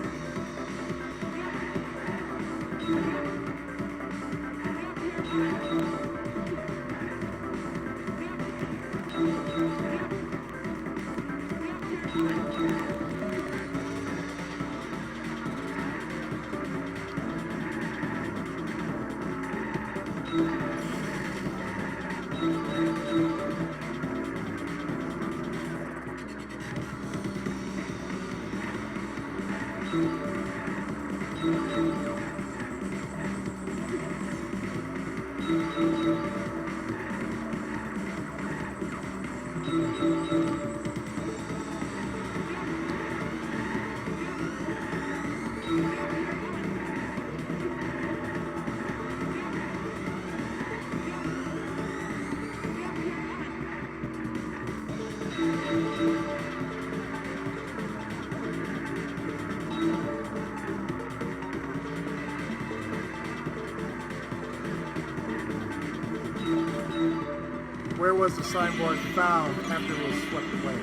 Where was the signboard found after it was swept away?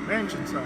Mansion side.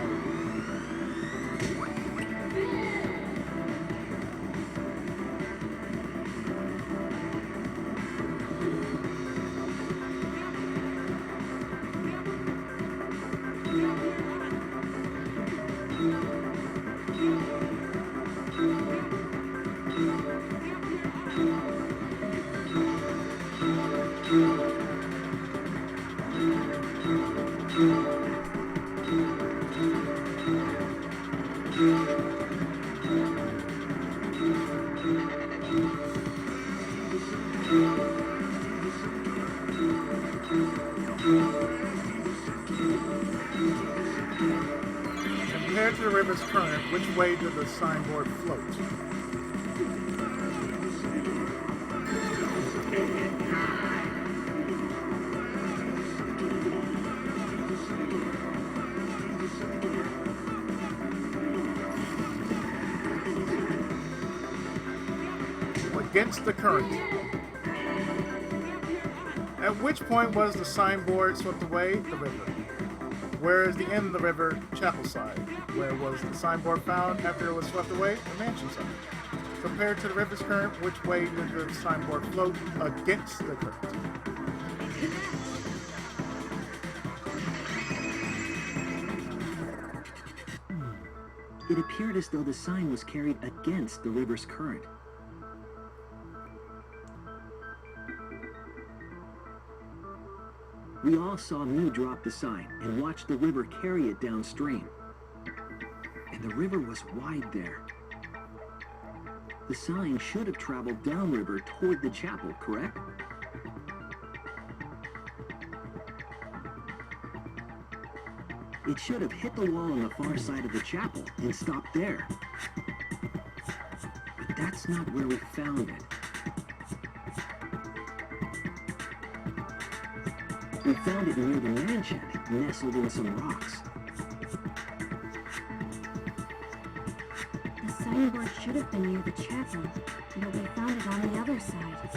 Compared to the river's current, which way did the signboard float? Against the current. At which point was the signboard swept away? The river. Where is the end of the river? Chapel side. Where was the signboard found after it was swept away? The mansion side. Compared to the river's current, which way did the signboard float? Against the current. It appeared as though the sign was carried against the river's current. We all saw me drop the sign and watch the river carry it downstream. And the river was wide there. The sign should have traveled downriver toward the chapel, correct? It should have hit the wall on the far side of the chapel and stopped there. But that's not where we found it. We found it near the mansion, nestled in some rocks. The signboard should have been near the chapel, but we found it on the other side.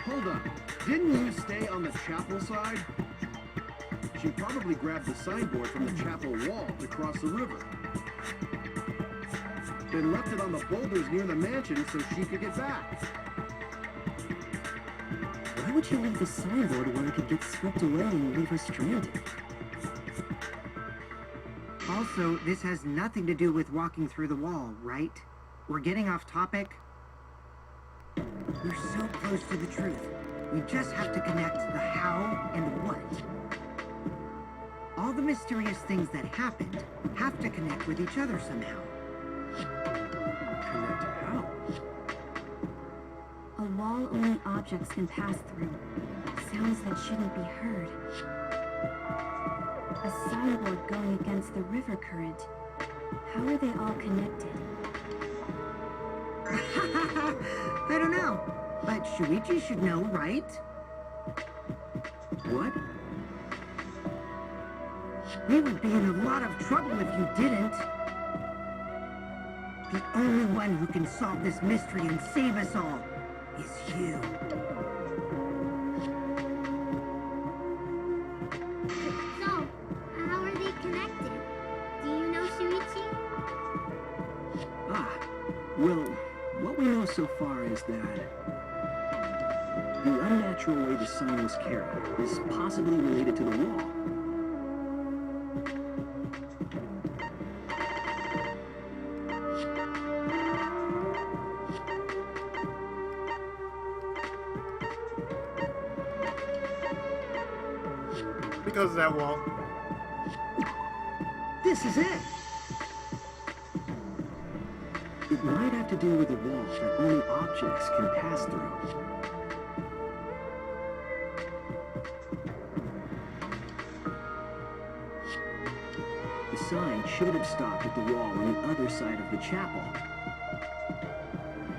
Hold on. Didn't you stay on the chapel side? She probably grabbed the signboard from the chapel wall to cross the river. Then left it on the boulders near the mansion so she could get back. Why would you leave the signboard where it could get swept away and leave her stranded? Also, this has nothing to do with walking through the wall, right? We're getting off topic. We're so close to the truth. We just have to connect the how and the what. All the mysterious things that happened have to connect with each other somehow. Connect how? A wall only objects can pass through. Sounds that shouldn't be heard. A signboard going against the river current. How are they all connected? I don't know, but Shuichi should know, right? What? We would be in a lot of trouble if you didn't. The only one who can solve this mystery and save us all is you. So, how are they connected? Do you know Shuichi? Well, what we know so far is that the unnatural way the sign was carried is possibly related to the wall. Because of that wall. This is it! It might have to do with a wall that only objects can pass through. The sign should have stopped at the wall on the other side of the chapel.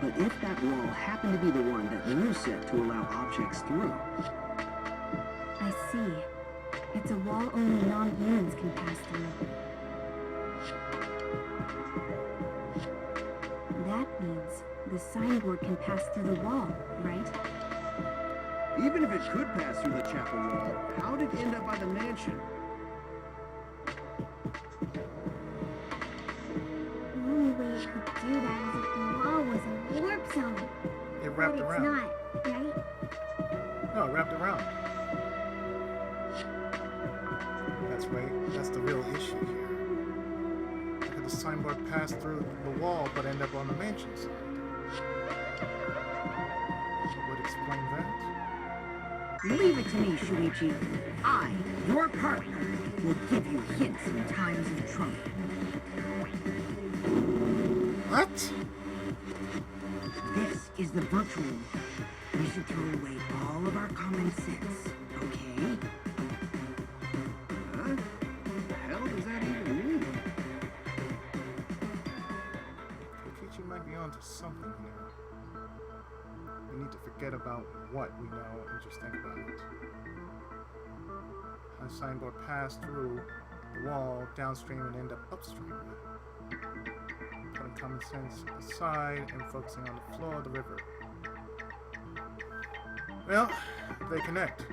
But if that wall happened to be the one that you set to allow objects through, I see. It's a wall only non-humans can pass through. That means the signboard can pass through the wall, right? Even if it could pass through the chapel wall, how did it end up by the mansion? The only way it could do that is if the wall was a warp zone. It wrapped But around. it's not, right? No, it wrapped around. That's right. That's the real issue here. How could the signboard pass through the wall but end up on the mansion side? Would explain that. Leave it to me, Shuichi. I, your partner, will give you hints in times of trouble. What? This is the virtual world. We should throw away all of our common sense, okay? Huh? What the hell does that even mean? Kokichi might be onto something here. We need to forget about what we know and just think about it. How the signboard passed through the wall downstream and end up upstream. Putting common sense aside and focusing on the flow of the river. Well, they connect.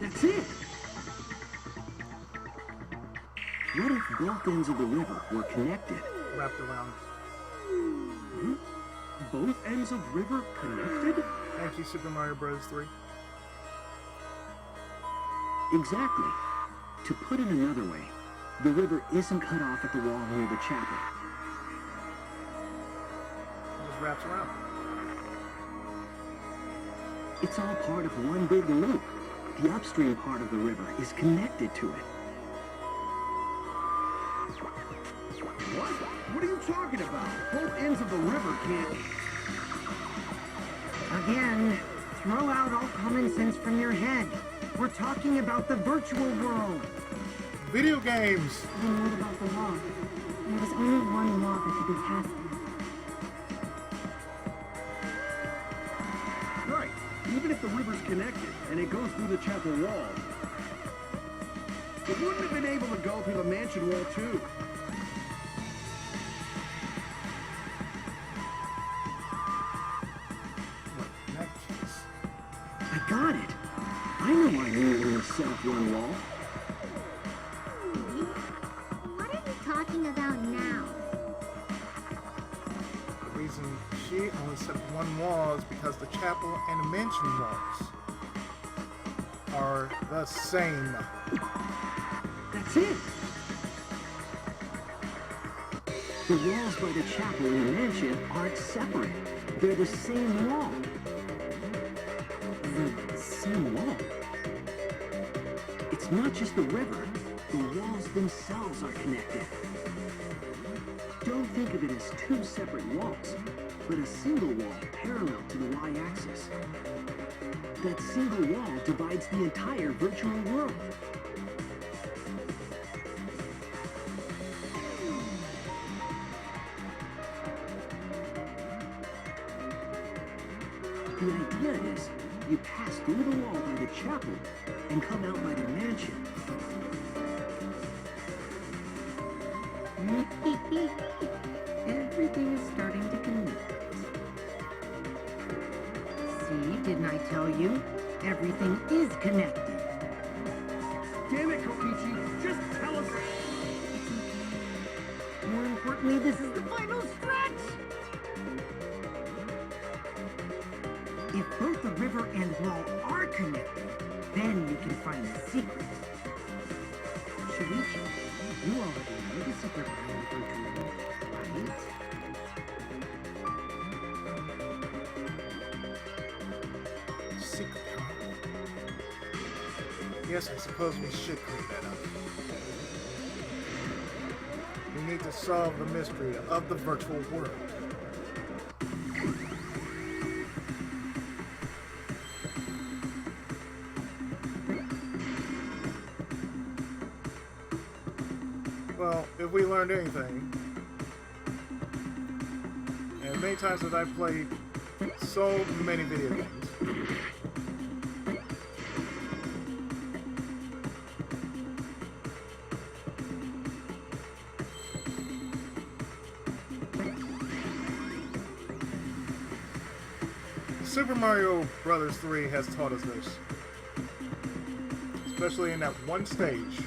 that's it! What if both ends of the river were connected? Wrapped around. Huh? Both ends of river connected? Thank you, Super Mario Bros. 3. Exactly. To put it another way, the river isn't cut off at the wall near the chapel. It just wraps around. It's all part of one big loop. The upstream part of the river is connected to it. What? What are you talking about? Both ends of the river can't... Again, throw out all common sense from your head. We're talking about the virtual world. Video games! I knew about the wall. There was only one wall that could be passed through. Right. Even if the river's connected and it goes through the chapel wall, it wouldn't have been able to go through the mansion wall too. In that case, I got it. I know why you only set up one wall. What are you talking about now? the reason she only set up one wall is because the chapel and the mansion walls are the same. That's it. The walls by the chapel and the mansion aren't separate. They're the same wall. The same wall? It's not just the river. The walls themselves are connected. Don't think of it as two separate walls, but a single wall parallel to the y-axis. That single wall divides the entire virtual world. The idea is, you pass through the wall by the chapel and come out by the mansion. Everything is starting to connect. See, didn't I tell you? Everything is connected. Damn it, Kokichi! Just tell us! More importantly, this is the final stretch! If both the river and wall are connected, then you can find the secret. Shuichi, you already know the secret behind the virtual world, right? Secret, huh? Yes, I suppose we should clean that up. We need to solve the mystery of the virtual world. Well, if we learned anything, and many times that I've played so many video games, Super Mario Bros. 3 has taught us this, especially in that one stage.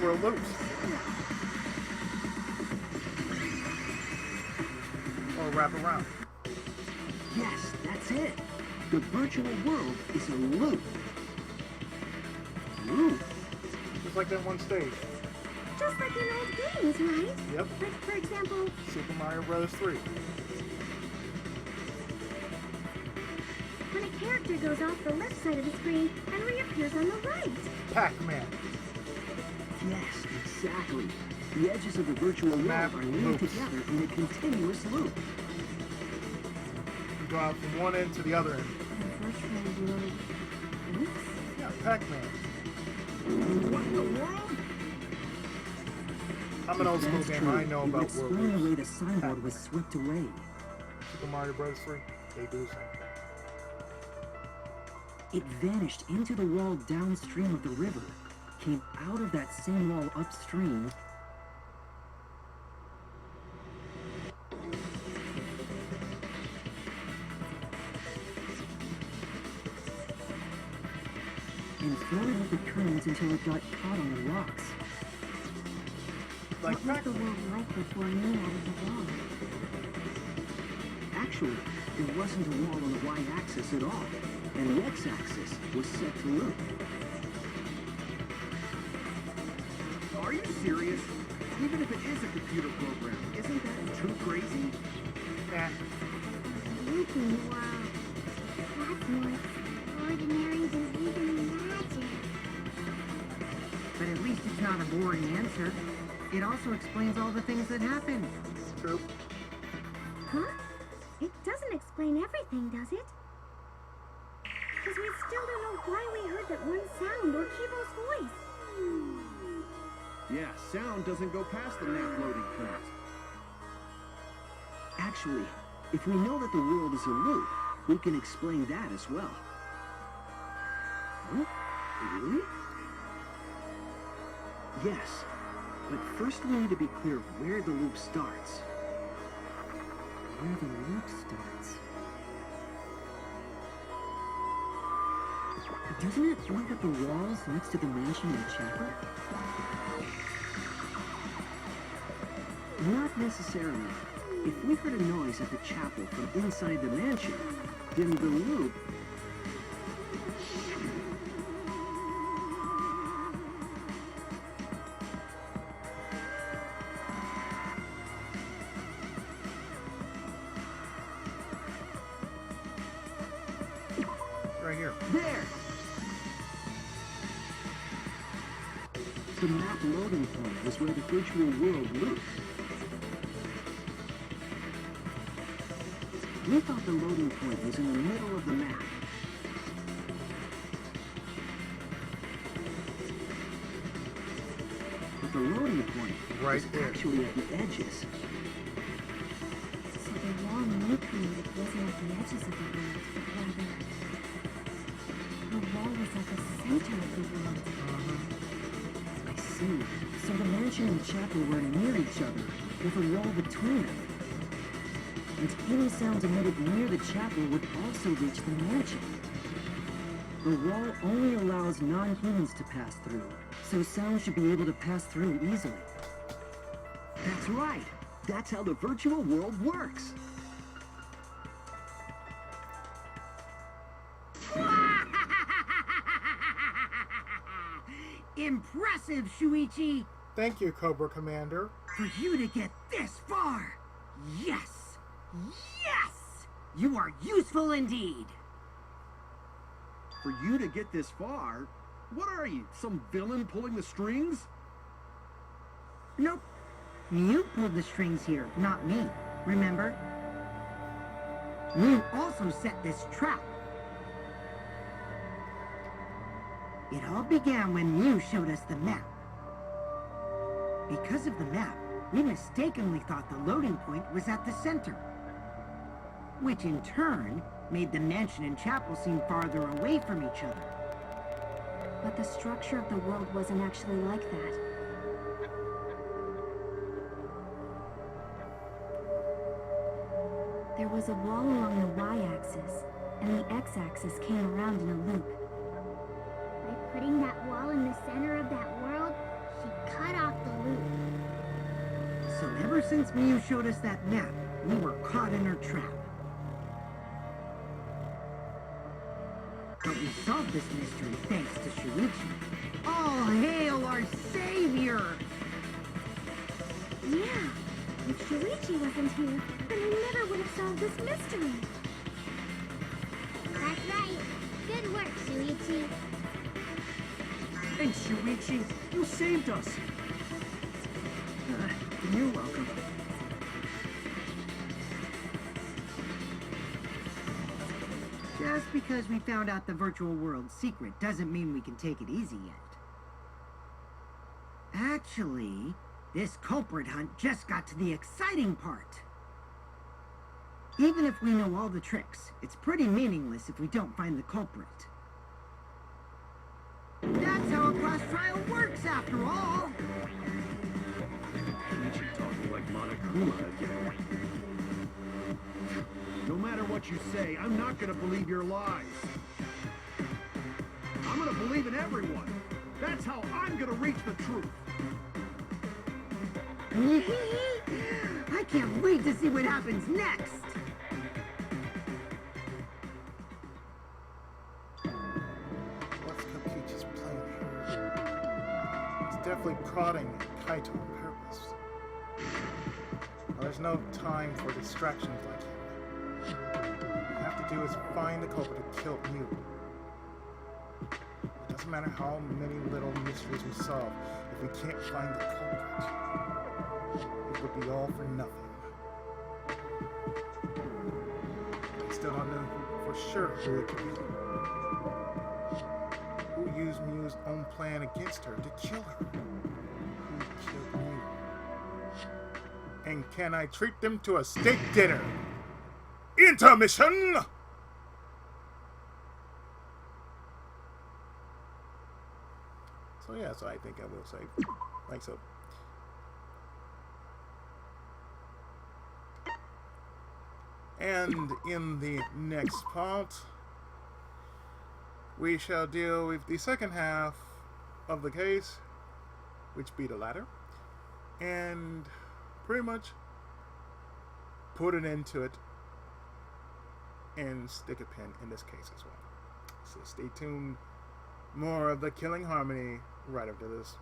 We're loose. Or wrap around. Yes, that's it. The virtual world is a loop. Loop? Just like that one stage. Just like in old games, right? Yep. Like, for example, Super Mario Bros. 3. when a character goes off the left side of the screen and reappears on the right. Pac-Man. Yes, exactly. The edges of the virtual world Map are linked loops. together in a continuous loop. You go out from one end to the other end. Virtual world. Oops. Yeah, Pac-Man. What in the world? I'm an old school That's gamer. true. I know It would about explain world the way loops. the signboard was swept away. Super Mario Bros. 3. They do the same thing. It vanished into the wall downstream of the river, came out of that same wall upstream, and floated with the currents until it got caught on the rocks. Like What was the Pac-Man. world like before me out of the wall? Actually, there wasn't a wall on the y-axis pulse at all, and the x-axis was set to loop. Are you serious? Even if it is a computer program, isn't that too crazy? Yeah. Looping world. That's more extraordinary than even magic. But at least it's not a boring answer. It also explains all the things that happen. True. Huh? It doesn't explain everything, does it? Because we still don't know why we heard that one sound or Kibo's voice. Yeah, sound doesn't go past the map loading point. Actually, if we know that the world is a loop, we can explain that as well. Huh? Really? Yes, but first we need to be clear of where the loop starts. Where the loop starts. Doesn't it point at the walls next to the mansion and chapel? Not necessarily. If we heard a noise at the chapel from inside the mansion, then the loop... Right here. There! The map loading point was where the virtual world looped. We thought the loading point was in the middle of the map. But the loading point Right was there. actually at the edges. So the wall Mo created wasn't at the edges of the world, rather, the wall was at the center of the world. I see. So the mansion and chapel were near each other, with a wall between them. And any sounds emitted near the chapel would also reach the mansion. The wall only allows non-humans to pass through, so sound should be able to pass through easily. That's right. That's how the virtual world works. Impressive, Shuichi! Thank you, Cobra Commander. For you to get this far! Yes! Yes! You are useful indeed! For you to get this far, what are you, some villain pulling the strings? Nope. You pulled the strings here, not me. Remember? You also set this trap. It all began when you showed us the map. Because of the map, we mistakenly thought the loading point was at the center. Which in turn made the mansion and chapel seem farther away from each other. But the structure of the world wasn't actually like that. There was a wall along the y-axis, and the x-axis came around in a loop. By putting that wall in the center of that world, she cut off the loop. So ever since Miyu showed us that map, we were caught in her trap. But we solved this mystery thanks to Shuichi. All hail our savior! Yeah, if Shuichi wasn't here, then we never would have solved this mystery. That's right. Good work, Shuichi. Thanks, Shuichi. You saved us. You're welcome. Just because we found out the virtual world's secret doesn't mean we can take it easy yet. Actually, this culprit hunt just got to the exciting part. Even if we know all the tricks, it's pretty meaningless if we don't find the culprit. That's how a class trial works, after all! Ichi talking like Monokuma again. No matter what you say, I'm not gonna believe your lies. I'm gonna believe in everyone. That's how I'm gonna reach the truth. I can't wait to see what happens next! definitely prodding Kaito on purpose. Well, there's no time for distractions like him. What we have to do is find the culprit to kill Mew. It doesn't matter how many little mysteries we solve, if we can't find the culprit, it would be all for nothing. I still don't know for sure who it could be. Who used Mew's own plan against her to kill her? Who killed Mew? And can I treat them to a steak dinner? Intermission! So yeah, so I think I will say like so. And in the next part, we shall deal with the second half of the case, which be the latter, and pretty much put an end to it and stick a pin in this case as well. So stay tuned. More of the Killing Harmony right after this.